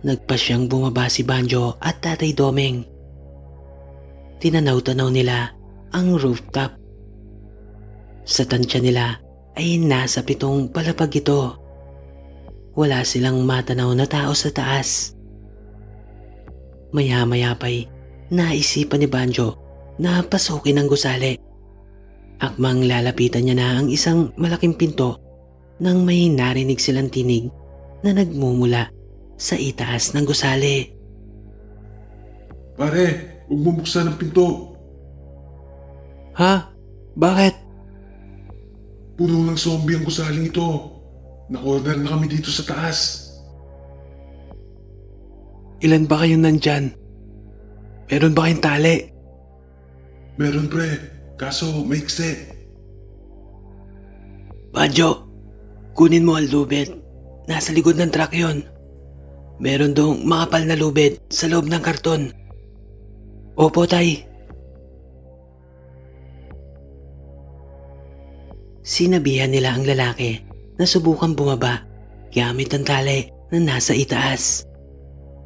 Nagpa siyang bumaba si Banjo at Tatay Domeng. Tinanaw-tanaw nila ang rooftop. Sa tansya nila ay nasa 7 palapag ito. Wala silang matanaw na tao sa taas. Maya-maya pa'y naisipan ni Banjo na pasukin ang gusali. Akmang lalapitan niya na ang isang malaking pinto nang may narinig silang tinig na nagmumula sa itaas ng gusali. Pare, huwag mo buksan ang pinto. Ha? Bakit? Puno ng zombie ang gusaling ito. Na-corner na kami dito sa taas. Ilan ba kayong nandyan? Meron ba kayong tali? Meron pre, kaso maikse. Banjo, kunin mo ang lubid. Nasa likod ng truck yon. Meron dong makapal na lubid sa loob ng karton. Opo, tay. Sinabihan nila ang lalaki na subukang bumaba gamit ang tali na nasa itaas.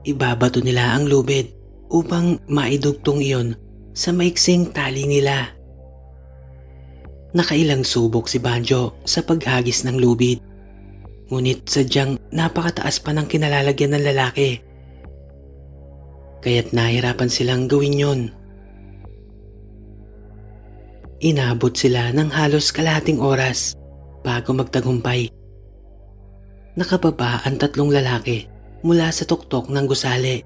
ibabato nila ang lubid upang maidugtong iyon sa maiksing tali nila. Nakailang subok si Banjo sa paghagis ng lubid, ngunit sadyang napakataas pa ng kinalalagyan ng lalaki. Kaya't nahirapan silang gawin yon. Inabot sila ng halos kalahating oras bago magtagumpay. Nakababa ang 3 lalaki mula sa tuktok ng gusali.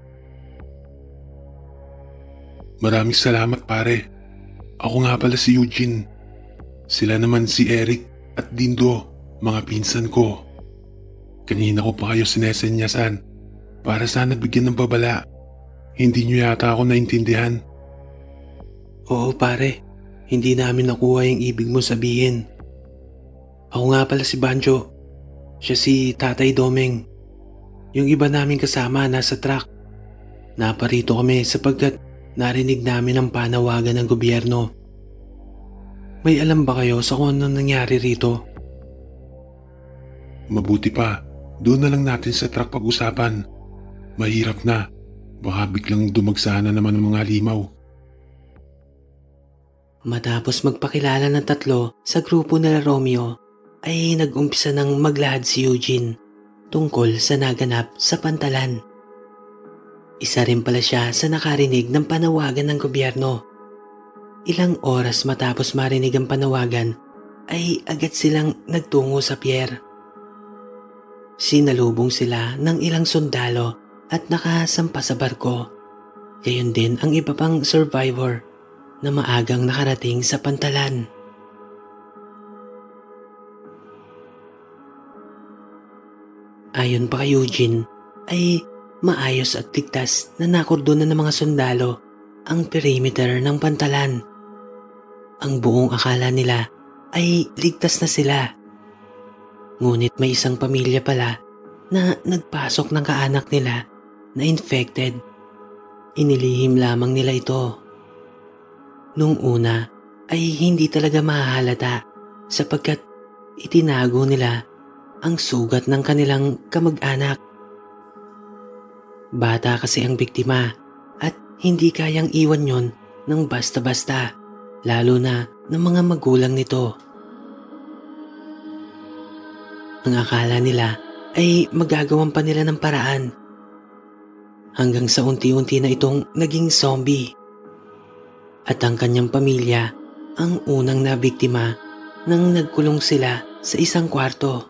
Maraming salamat pare. Ako nga pala si Eugene. Sila naman si Eric at Dindo, mga pinsan ko. Kanina ko pa kayo sinesenyasan para sana bigyan ng babala. Hindi niyo yata ako naintindihan. Oo pare, hindi namin nakuha yung ibig mo sabihin. Ako nga pala si Banjo. Siya si Tatay Domeng. Yung iba naming kasama nasa truck. Naparito kami sapagkat narinig namin ang panawagan ng gobyerno. May alam ba kayo sa kung ano nangyari rito? Mabuti pa, doon na lang natin sa truck pag-usapan. Mahirap na. Baka biglang dumagsana naman ang mga limaw. Matapos magpakilala ng 3 sa grupo nila Romeo, ay nag-umpisa ng maglahad si Eugene tungkol sa naganap sa Pantalan. Isa rin pala siya sa nakarinig ng panawagan ng gobyerno. Ilang oras matapos marinig ang panawagan ay agad silang nagtungo sa pier. Sinalubong sila ng ilang sundalo at nakasampa sa barko. Gayon din ang iba pang survivor na maagang nakarating sa Pantalan. Ayon pa kay Eugene ay maayos at ligtas na nakordonan ng mga sundalo ang perimeter ng Pantalan. Ang buong akala nila ay ligtas na sila. Ngunit may isang pamilya pala na nagpasok ng kaanak nila na infected. Inilihim lamang nila ito. Nung una ay hindi talaga mahahalata sapagkat itinago nila ang sugat ng kanilang kamag-anak. Bata kasi ang biktima at hindi kayang iwan yon ng basta-basta, lalo na ng mga magulang nito. Ang akala nila ay magagawan pa nila ng paraan. Hanggang sa unti-unti na itong naging zombie. At ang kanyang pamilya ang unang nabiktima nang nagkulong sila sa isang kwarto.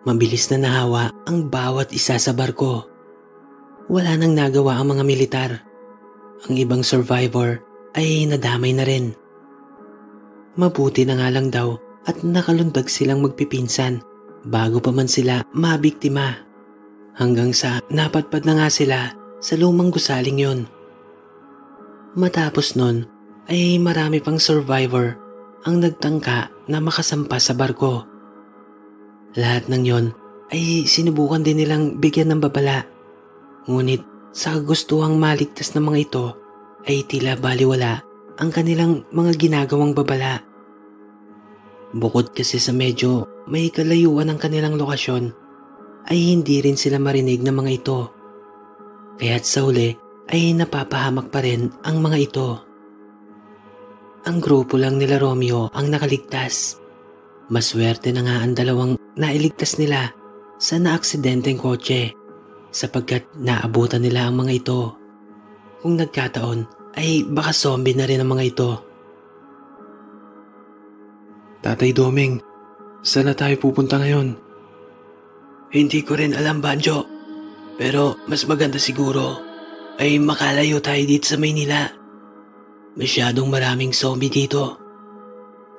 Mabilis na nahawa ang bawat isa sa barko. Wala nang nagawa ang mga militar. Ang ibang survivor ay nadamay na rin. Mabuti na nga lang daw at nakalundag silang magpipinsan bago pa man sila mabiktima. Hanggang sa napadpad na nga sila sa lumang gusaling yon. Matapos nun ay marami pang survivor ang nagtangka na makasampa sa barko. Lahat ng yon ay sinubukan din nilang bigyan ng babala. Ngunit sa kagustuhang maligtas ng mga ito ay tila baliwala ang kanilang mga ginagawang babala. Bukod kasi sa medyo may kalayuan ang kanilang lokasyon, ay hindi rin sila marinig ng mga ito. Kaya't sa huli ay napapahamak pa rin ang mga ito. Ang grupo lang nila Romeo ang nakaligtas. Maswerte na nga ang 2 nailigtas nila sa naaksidenteng kotse sapagkat naabutan nila ang mga ito. Kung nagkataon ay baka zombie na rin ang mga ito. Tatay Domeng, saan na tayo pupunta ngayon? Hindi ko rin alam, Banjo. Pero mas maganda siguro ay makalayo tayo dito sa Maynila. Masyadong maraming zombie dito.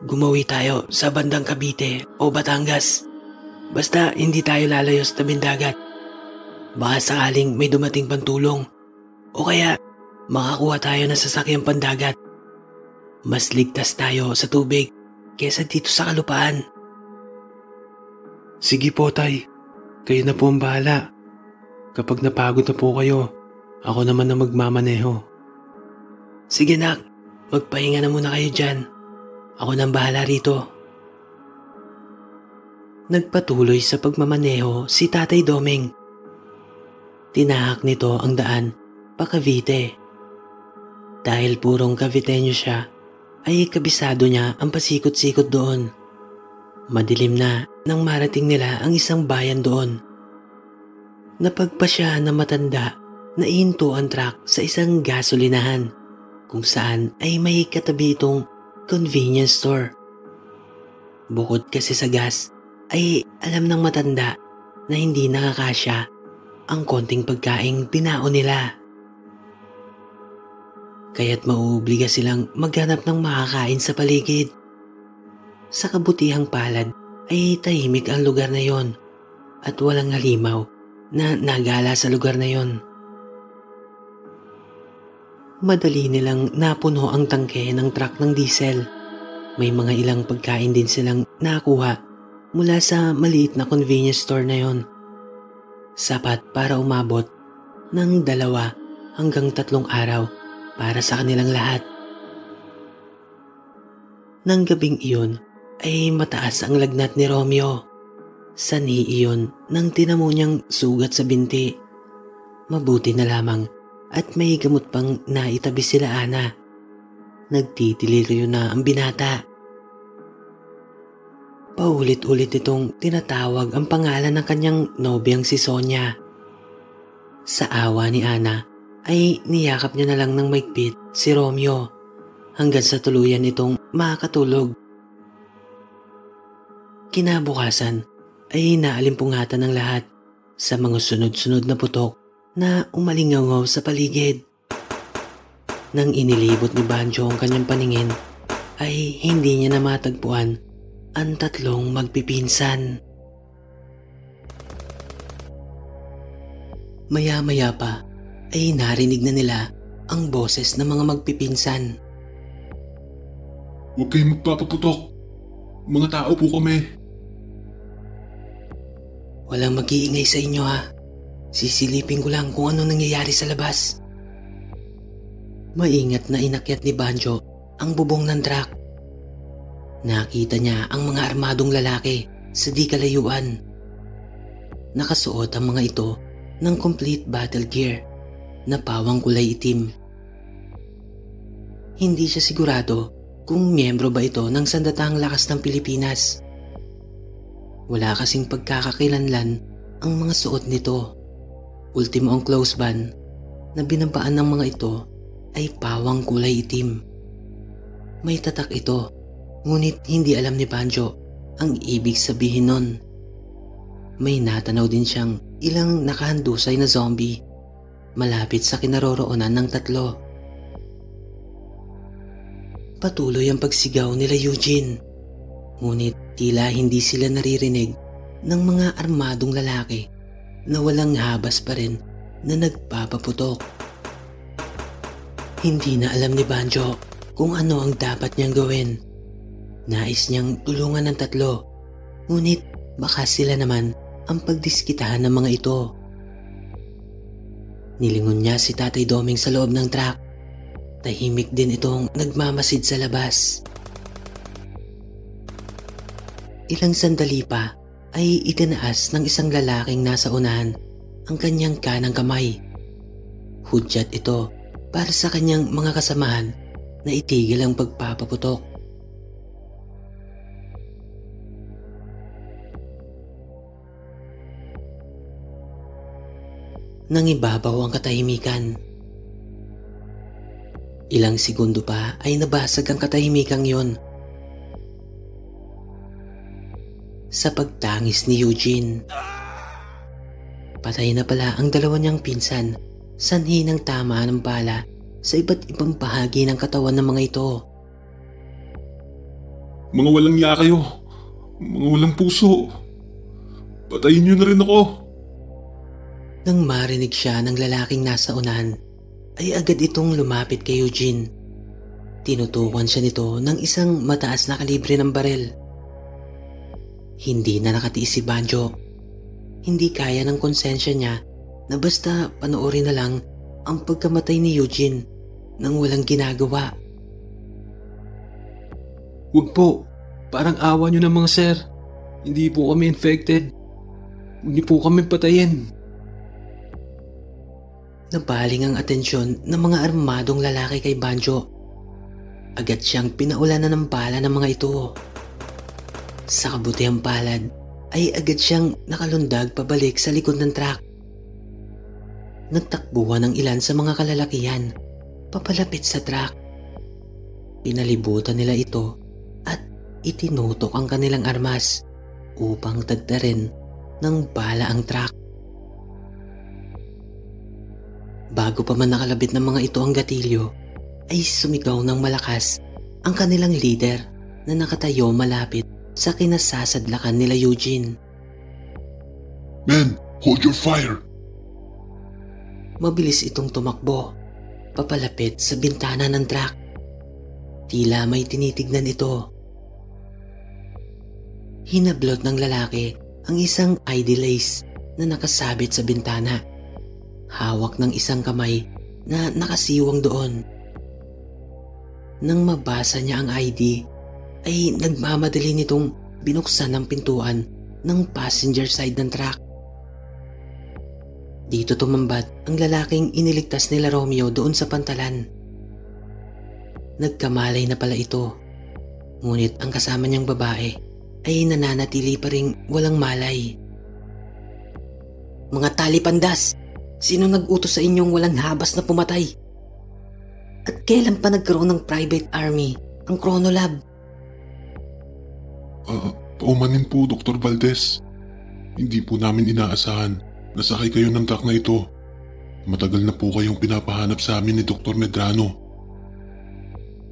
Gumawi tayo sa bandang Cavite o Batangas. Basta hindi tayo lalayo sa tabing dagat. Baka sakaling may dumating pantulong. O kaya makakuha tayo ng sasakyang pandagat. Mas ligtas tayo sa tubig kesa dito sa kalupaan. Sige po, Tay. Kayo na po ang bahala. Kapag napagod na po kayo, ako naman na magmamaneho. Sige nak, magpahinga na muna kayo dyan. Ako nang bahala rito. Nagpatuloy sa pagmamaneho si Tatay Domeng Tinahak nito ang daan pa Cavite. Dahil purong Caviteño siya, ay kabisado niya ang pasikot-sikot doon. Madilim na nang marating nila ang isang bayan doon. Napagpa siya na matanda na ihinto ang truck sa isang gasolinahan kung saan ay may katabi itong convenience store. Bukod kasi sa gas ay alam ng matanda na hindi nakakasya ang konting pagkaing pinao nila. Kaya't mauobliga silang maghanap ng makakain sa paligid. Sa kabutihang palad ay tahimik ang lugar na yon at walang halimaw na nagala sa lugar na yon. Madali nilang napuno ang tangke ng truck ng diesel. May mga ilang pagkain din silang nakuha mula sa maliit na convenience store na yon. Sapat para umabot ng 2 hanggang 3 araw para sa kanilang lahat. Nang gabing iyon ay mataas ang lagnat ni Romeo. Sanhi iyon nang tinamo niyang sugat sa binti. Mabuti na lamang at may gamot pang naitabi sila Ana. Nagtitiliryo na ang binata. Paulit-ulit itong tinatawag ang pangalan ng kanyang nobyang si Sonia. Sa awa ni Ana ay niyakap niya na lang ng maigpit si Romeo hanggang sa tuluyan itong makatulog. Kinabukasan ay naalimpungatan ng lahat sa mga sunod-sunod na putok na umalingaw sa paligid. Nang inilibot ni Banjo ang kanyang paningin ay hindi niya na matagpuan ang 3 magpipinsan. Maya-maya pa ay narinig na nila ang boses ng mga magpipinsan. Huwag kayong magpapaputok. Mga tao po kami. Walang mag-iingay sa inyo ha. Sisilipin ko lang kung ano nangyayari sa labas. Maingat na inakyat ni Banjo ang bubong ng truck. Nakita niya ang mga armadong lalaki sa di kalayuan. Nakasuot ang mga ito ng complete battle gear na pawang kulay itim. Hindi siya sigurado kung miyembro ba ito ng Sandatahang Lakas ng Pilipinas. Wala kasing pagkakakilanlan ang mga suot nito. Ultimo ang close band na binabaan ng mga ito ay pawang kulay itim. May tatak ito, ngunit hindi alam ni Banjo ang ibig sabihin nun. May natanaw din siyang ilang nakahandusay na zombie malapit sa kinaroroonan ng 3. Patuloy ang pagsigaw nila Eugene, ngunit tila hindi sila naririnig ng mga armadong lalaki na walang habas pa rin na nagpapaputok. Hindi na alam ni Banjo kung ano ang dapat niyang gawin. Nais niyang tulungan ng 3, ngunit baka sila naman ang pagdiskitahan ng mga ito. Nilingon niya si Tatay Doming sa loob ng truck. Tahimik din itong nagmamasid sa labas. Ilang sandali pa ay itinaas ng isang lalaking nasa unahan ang kanyang kanang kamay. Hudyat ito para sa kanyang mga kasamahan na itigil ang pagpapaputok. Nangibabaw ang katahimikan. Ilang segundo pa ay nabasag ang katahimikang yon. Sa pagtangis ni Eugene. Patay na pala ang 2 niyang pinsan, sanhi ng tama ng bala sa iba't ibang bahagi ng katawan ng mga ito. Mga walang iya kayo. Mga walang puso. Patayin niyo na rin ako. Nang marinig siya ng lalaking nasa unahan, ay agad itong lumapit kay Eugene. Tinutukan siya nito ng isang mataas na kalibre ng barel. Hindi na nakatiis si Banjo. Hindi kaya ng konsensya niya na basta panoorin na lang ang pagkamatay ni Eugene nang walang ginagawa. Huwag po. Parang awa niyo naman sir. Hindi po kami infected. Huwag niyo po kami patayin. nabaling ang atensyon ng mga armadong lalaki kay Banjo. Agad siyang pinaulanan ng bala ng mga ito. Sa kabutihang palad ay agad siyang nakalundag pabalik sa likod ng truck. Nagtakbuhan ang ilan sa mga kalalakihan papalapit sa truck. Pinalibutan nila ito at itinutok ang kanilang armas upang tagtarin ng bala ang truck. Bago pa man nakalabit ng mga ito ang gatilyo, ay sumigaw ng malakas ang kanilang leader na nakatayo malapit sa kinasasadlakan nila Eugene. Men, hold your fire! Mabilis itong tumakbo, papalapit sa bintana ng truck. Tila may tinitignan ito. Hinablot ng lalaki ang isang ID lace na nakasabit sa bintana. Hawak ng isang kamay na nakasiwang doon. Nang mabasa niya ang ID, ay nagmamadali nitong binuksan ang pintuan ng passenger side ng truck. Dito tumambat ang lalaking iniligtas nila Romeo doon sa pantalan. Nagkamalay na pala ito, ngunit ang kasama niyang babae ay nananatili pa ring walang malay. Mga talipandas! Sino nag-utos sa inyong walang habas na pumatay? At kailan pa nagkaroon ng private army ang Chronolab? Paumanin po, Dr. Valdez. Hindi po namin inaasahan na sakay kayo ng truck na ito. Matagal na po kayong pinapahanap sa amin ni Dr. Medrano.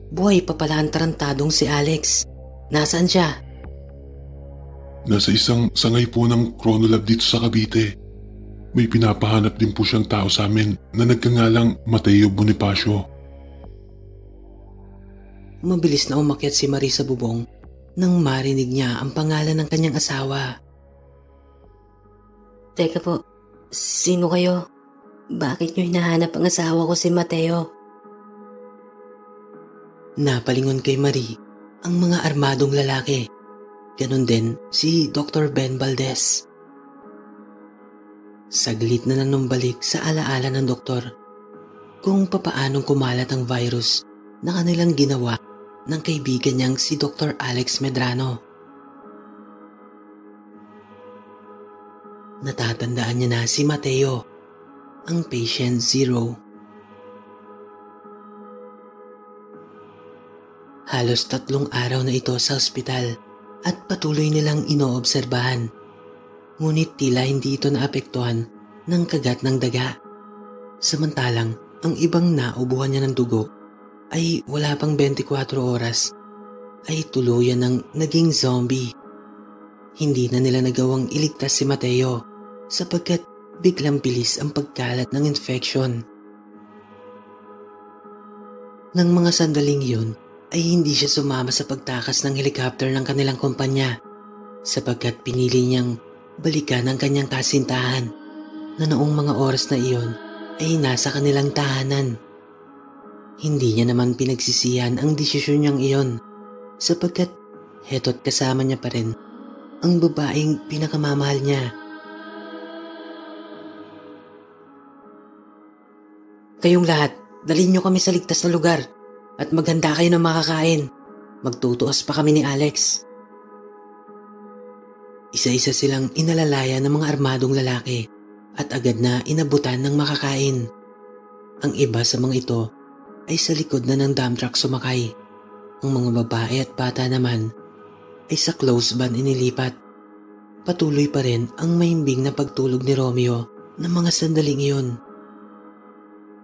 Buhay pa pala ang tarantadong si Alex. Nasaan siya? Nasa isang sangay po ng Chronolab dito sa Cavite. May pinapahanap din po siyang tao sa amin na nagkangalang Mateo Bonifacio. Mabilis na umakyat si Marie sa bubong nang marinig niya ang pangalan ng kanyang asawa. Teka po, sino kayo? Bakit niyo hinahanap ang asawa ko si Mateo? Napalingon kay Marie ang mga armadong lalaki. Ganon din si Dr. Ben Valdez. Saglit na nanumbalik sa alaala ng doktor kung papaanong kumalat ang virus na kanilang ginawa ng kaibigan niyang si Dr. Alex Medrano. Natatandaan niya na si Mateo, ang patient zero. Halos 3 araw na ito sa ospital at patuloy nilang inoobserbahan. Ngunit tila hindi ito naapektuhan ng kagat ng daga. Samantalang ang ibang naubuhan niya ng dugo ay wala pang 24 oras ay tuluyan ng naging zombie. Hindi na nila nagawang iligtas si Mateo sapagkat biglang bilis ang pagkalat ng infection. Nang mga sandaling yun ay hindi siya sumama sa pagtakas ng helicopter ng kanilang kumpanya sapagkat pinili niyang balikan ang kanyang kasintahan na noong mga oras na iyon ay nasa kanilang tahanan. Hindi niya naman pinagsisihan ang desisyon niyang iyon sapagkat heto't kasama niya pa rin ang babaeng pinakamamahal niya. Kayong lahat, dalhin niyo kami sa ligtas na lugar at maghanda kayo ng makakain. Magtutuos pa kami ni Alex. Isa-isa silang inalalaya ng mga armadong lalaki at agad na inabutan ng makakain. Ang iba sa mga ito ay sa likod na ng dump truck sumakay. Ang mga babae at bata naman ay sa close van inilipat. Patuloy pa rin ang mahimbing na pagtulog ni Romeo ng mga sandaling iyon.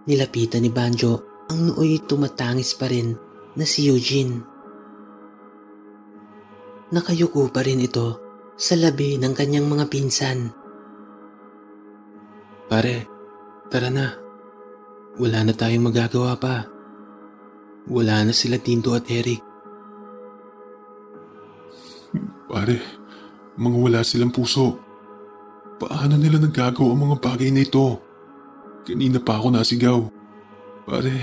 Nilapitan ni Banjo ang nooy tumatangis pa rin na si Eugene. Nakayuko pa rin ito sa labi ng kanyang mga pinsan. Pare, tara na. Wala na tayong magagawa pa. Wala na sila Tinto at Eric. Pare, mga wala silang puso. Paano nila nagagawa ang mga bagay na ito? Kanina pa ako nasigaw. Pare,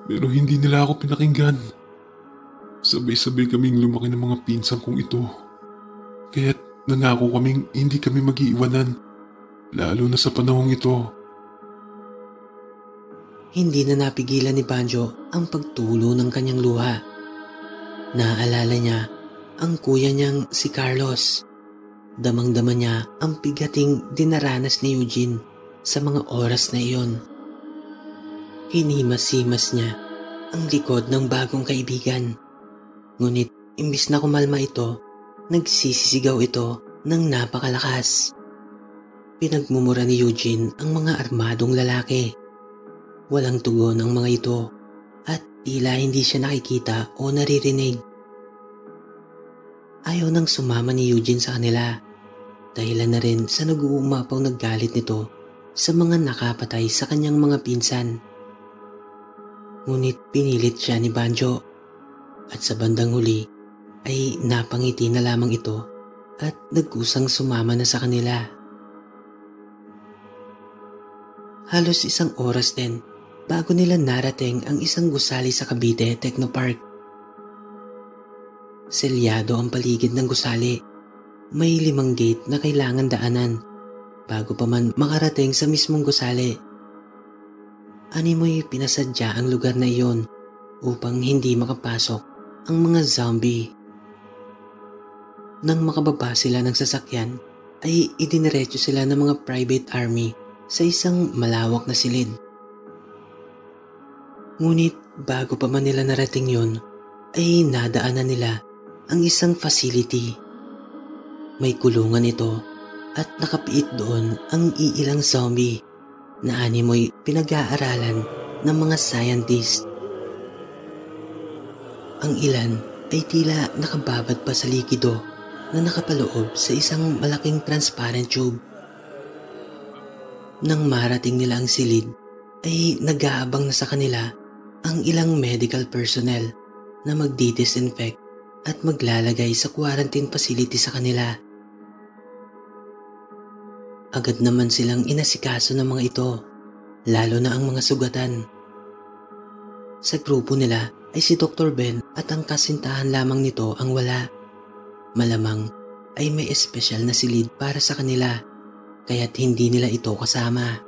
pero hindi nila ako pinakinggan. Sabay-sabay kaming lumaki ng mga pinsan kong ito. Kaya't nangako kaming hindi kami mag-iiwanan, lalo na sa panahong ito. Hindi na napigilan ni Banjo ang pagtulo ng kanyang luha. Naaalala niya ang kuya niyang si Carlos. Damang-dama niya ang bigating dinaranas ni Eugene sa mga oras na iyon. Hinimas-himas niya ang likod ng bagong kaibigan. Ngunit imbis na kumalma ito, nagsisisigaw ito ng napakalakas. Pinagmumura ni Eugene ang mga armadong lalaki. Walang tugon ang mga ito at tila hindi siya nakikita o naririnig. Ayaw nang sumama ni Eugene sa kanila. Dahilan na rin sa nag-uumapaw na galit nito sa mga nakapatay sa kanyang mga pinsan. Ngunit pinilit siya ni Banjo at sa bandang huli ay napangiti na lamang ito at nagkusang sumama na sa kanila. Halos isang oras din bago nila narating ang isang gusali sa Cavite Technopark. Selyado ang paligid ng gusali. May 5 gate na kailangan daanan bago pa man makarating sa mismong gusali. Animoy pinasadya ang lugar na iyon upang hindi makapasok ang mga zombie. Nang makababa sila ng sasakyan ay idiniretso sila ng mga private army sa isang malawak na silid. Ngunit bago pa man nila narating yun, ay nadaanan nila ang isang facility. May kulungan ito at nakapiit doon ang iilang zombie na animoy pinag-aaralan ng mga scientist. Ang ilan ay tila nakababad pa sa likido na nakapaloob sa isang malaking transparent tube. Nang marating nila ang silid, ay nag-aabang na sa kanila ang ilang medical personnel na magdi-disinfect at maglalagay sa quarantine facility sa kanila. Agad naman silang inasikaso ng mga ito, lalo na ang mga sugatan. Sa grupo nila ay si Dr. Ben at ang kasintahan lamang nito ang wala. Malamang ay may espesyal na silid para sa kanila, kaya't hindi nila ito kasama.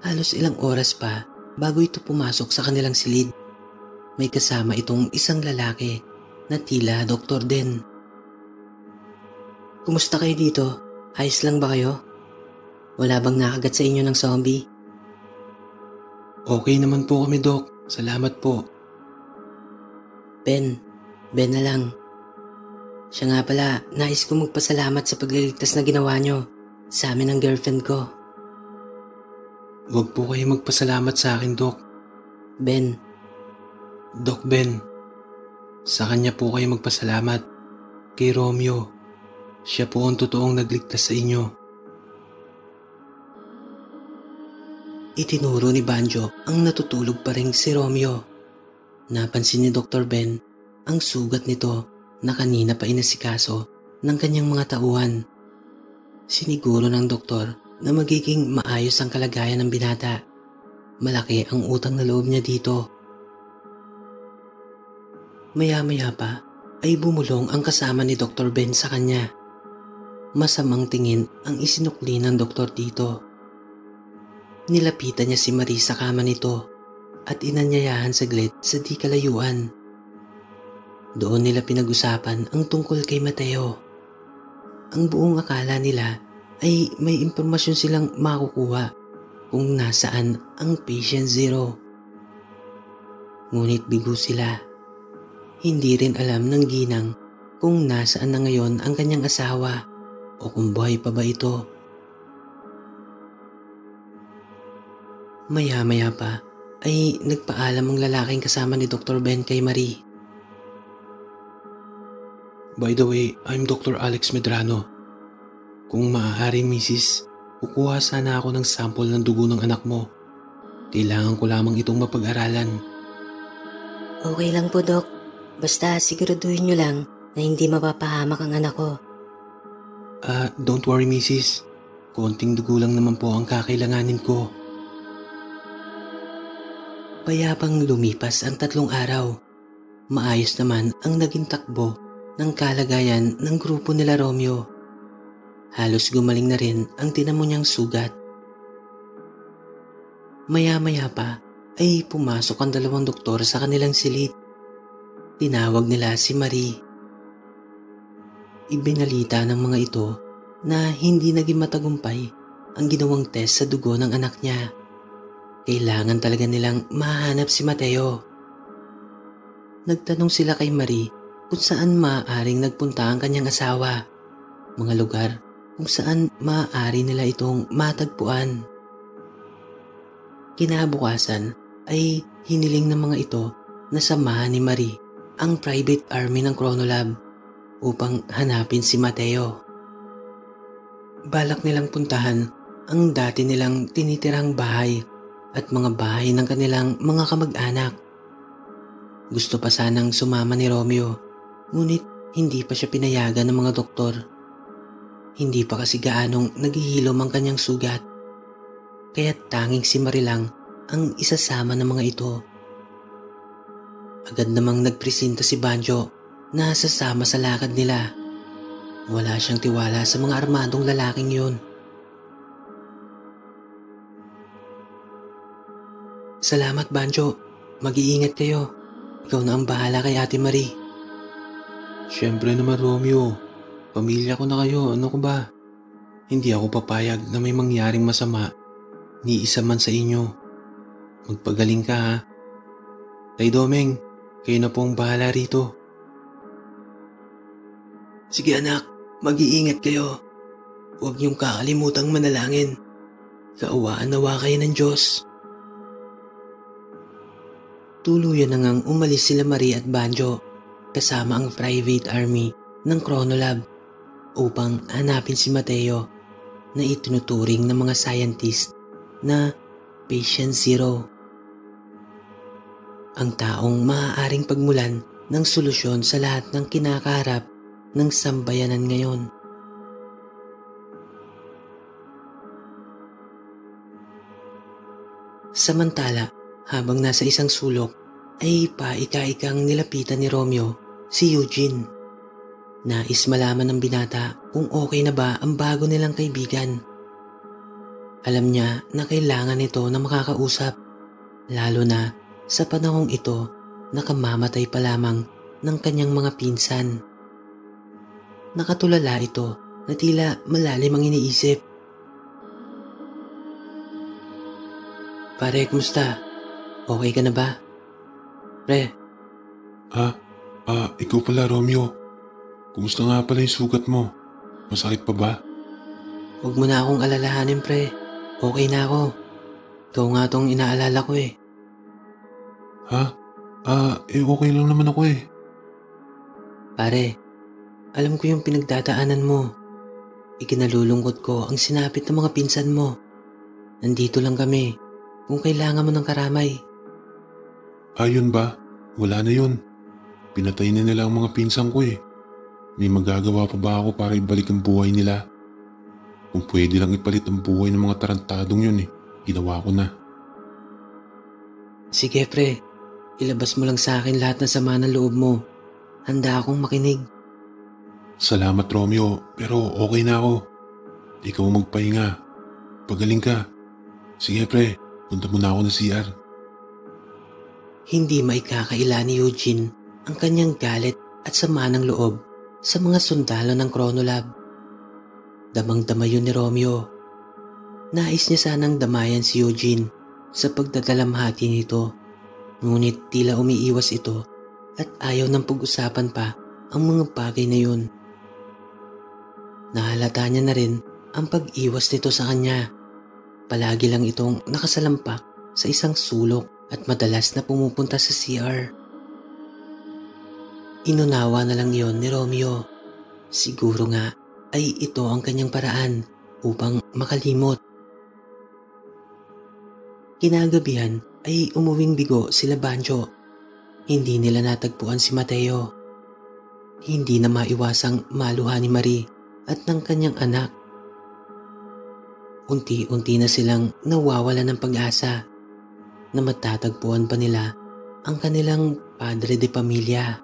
Halos ilang oras pa bago ito pumasok sa kanilang silid. May kasama itong isang lalaki na tila doktor din. Kumusta kayo dito? Ayos lang ba kayo? Wala bang nakagat sa inyo ng zombie? Okay naman po kami, Doc. Salamat po. Ben na lang. Siya nga pala, nais ko magpasalamat sa pagliligtas na ginawa nyo sa amin ng girlfriend ko. Huwag po kayo magpasalamat sa akin, Doc. Ben. Doc Ben, sa kanya po kayo magpasalamat. Kay Romeo, siya po ang totoong nagligtas sa inyo. Itinuro ni Banjo ang natutulog pa ring si Romeo. Napansin ni Dr. Ben ang sugat nito na kanina pa inasikaso ng kanyang mga tauhan. Siniguro ng doktor na magiging maayos ang kalagayan ng binata. Malaki ang utang na loob niya dito. Maya-maya pa ay bumulong ang kasama ni Dr. Ben sa kanya. Masamang tingin ang isinukli ng doktor dito. Nilapitan niya si Marie sa kama nito at inanyayahan saglit sa di kalayuan. Doon nila pinag-usapan ang tungkol kay Mateo. Ang buong akala nila ay may impormasyon silang makukuha kung nasaan ang patient zero. Ngunit bigo sila. Hindi rin alam ng ginang kung nasaan na ngayon ang kanyang asawa o kung buhay pa ba ito. Maya-maya pa ay nagpaalam ang lalaking kasama ni Dr. Ben kay Marie. By the way, I'm Dr. Alex Medrano. Kung maaari, Mrs., kukuha sana ako ng sample ng dugo ng anak mo. Kailangan ko lamang itong mapag-aralan. Okay lang po, Doc. Basta siguraduhin niyo lang na hindi mapapahamak ang anak ko. Don't worry, Mrs. Konting dugo lang naman po ang kakailanganin ko. Payapang lumipas ang 3 araw. Maayos naman ang naging takbo ng kalagayan ng grupo nila Romeo. Halos gumaling na rin ang tinamo niyang sugat. Maya-maya pa ay pumasok ang 2 doktor sa kanilang silid. Tinawag nila si Marie. Ibinalita ng mga ito na hindi naging matagumpay ang ginawang test sa dugo ng anak niya. Kailangan talaga nilang mahanap si Mateo. Nagtanong sila kay Marie kung saan maaaring nagpunta ang kanyang asawa, mga lugar kung saan maaari nila itong matagpuan. Kinabukasan ay hiniling ng mga ito na samahan ni Marie ang private army ng Chronolab upang hanapin si Mateo. Balak nilang puntahan ang dati nilang tinitirang bahay at mga bahay ng kanilang mga kamag-anak. Gusto pa sanang sumama ni Romeo, ngunit hindi pa siya pinayagan ng mga doktor. Hindi pa kasi gaanong naghihilom ang kanyang sugat, kaya tanging si Marie lang ang isasama ng mga ito. Agad namang nagpresenta si Banjo na sasama sa lakad nila. Wala siyang tiwala sa mga armadong lalaking yun. Salamat, Banjo. Mag-iingat kayo. Ikaw na ang bahala kay Ate Marie. Siyempre naman, Romeo. Pamilya ko na kayo, ano ko ba? Hindi ako papayag na may mangyaring masama ni isa man sa inyo. Magpagaling ka, ha? Tay Domeng, kayo na pong bahala rito. Sige anak, mag-iingat kayo. Huwag niyong kakalimutang manalangin. Kaawaan nawa kayo ng Diyos. Tuluyan na ngang umalis sila Marie at Banjo kasama ang private army ng Chronolab upang hanapin si Mateo na itinuturing ng mga scientist na Patient Zero. Ang taong maaaring pagmulan ng solusyon sa lahat ng kinakaharap ng sambayanan ngayon. Samantala, habang nasa isang sulok ay paika-ikang nilapitan ni Romeo si Eugene. Nais malaman ng binata kung okay na ba ang bago nilang kaibigan. Alam niya na kailangan ito na makakausap, lalo na sa panahong ito nakamamatay pa lamang ng kanyang mga pinsan. Nakatulala ito na tila malalim ang iniisip. Pare, kumusta? Okay ka na ba? Pre. Ikaw pala, Romeo. Kumusta nga pala yung sugat mo? Masakit pa ba? Huwag mo na akong alalahanin, pre. Okay na ako. Ikaw nga tong inaalala ko eh. Okay lang naman ako eh. Pare, alam ko yung pinagdadaanan mo. Ikinalulungkot ko ang sinapit ng mga pinsan mo. Nandito lang kami kung kailangan mo ng karamay. Ayun ba? Wala na yun. Pinatay na nila ang mga pinsan ko eh. May magagawa pa ba ako para ibalik ang buhay nila? Kung pwede lang ipalit ang buhay ng mga tarantadong yun eh, ginawa ko na. Sige pre, ilabas mo lang sa akin lahat ng sama ng loob mo. Handa akong makinig. Salamat Romeo, pero okay na ako. Ikaw magpahinga. Pagaling ka. Sige pre, punta muna ako ng CR. Hindi maikakaila ni Eugene ang kanyang galit at sama ng loob sa mga sundalo ng Chronolab. Damang-dama yun ni Romeo. Nais niya sanang damayan si Eugene sa pagdadalamhati nito, ngunit tila umiiwas ito at ayaw ng pag-usapan pa ang mga bagay na yun. Nahalata niya na rin ang pag-iwas nito sa kanya. Palagi lang itong nakasalampak sa isang sulok at madalas na pumupunta sa CR. Inunawa na lang yon ni Romeo. Siguro nga ay ito ang kanyang paraan upang makalimot. Kinagabihan ay umuwing bigo sila Banjo. Hindi nila natagpuan si Mateo. Hindi na maiwasang maluha ni Marie at ng kanyang anak. Unti-unti na silang nawawala ng pag-asa na matatagpuan pa nila ang kanilang padre de pamilya.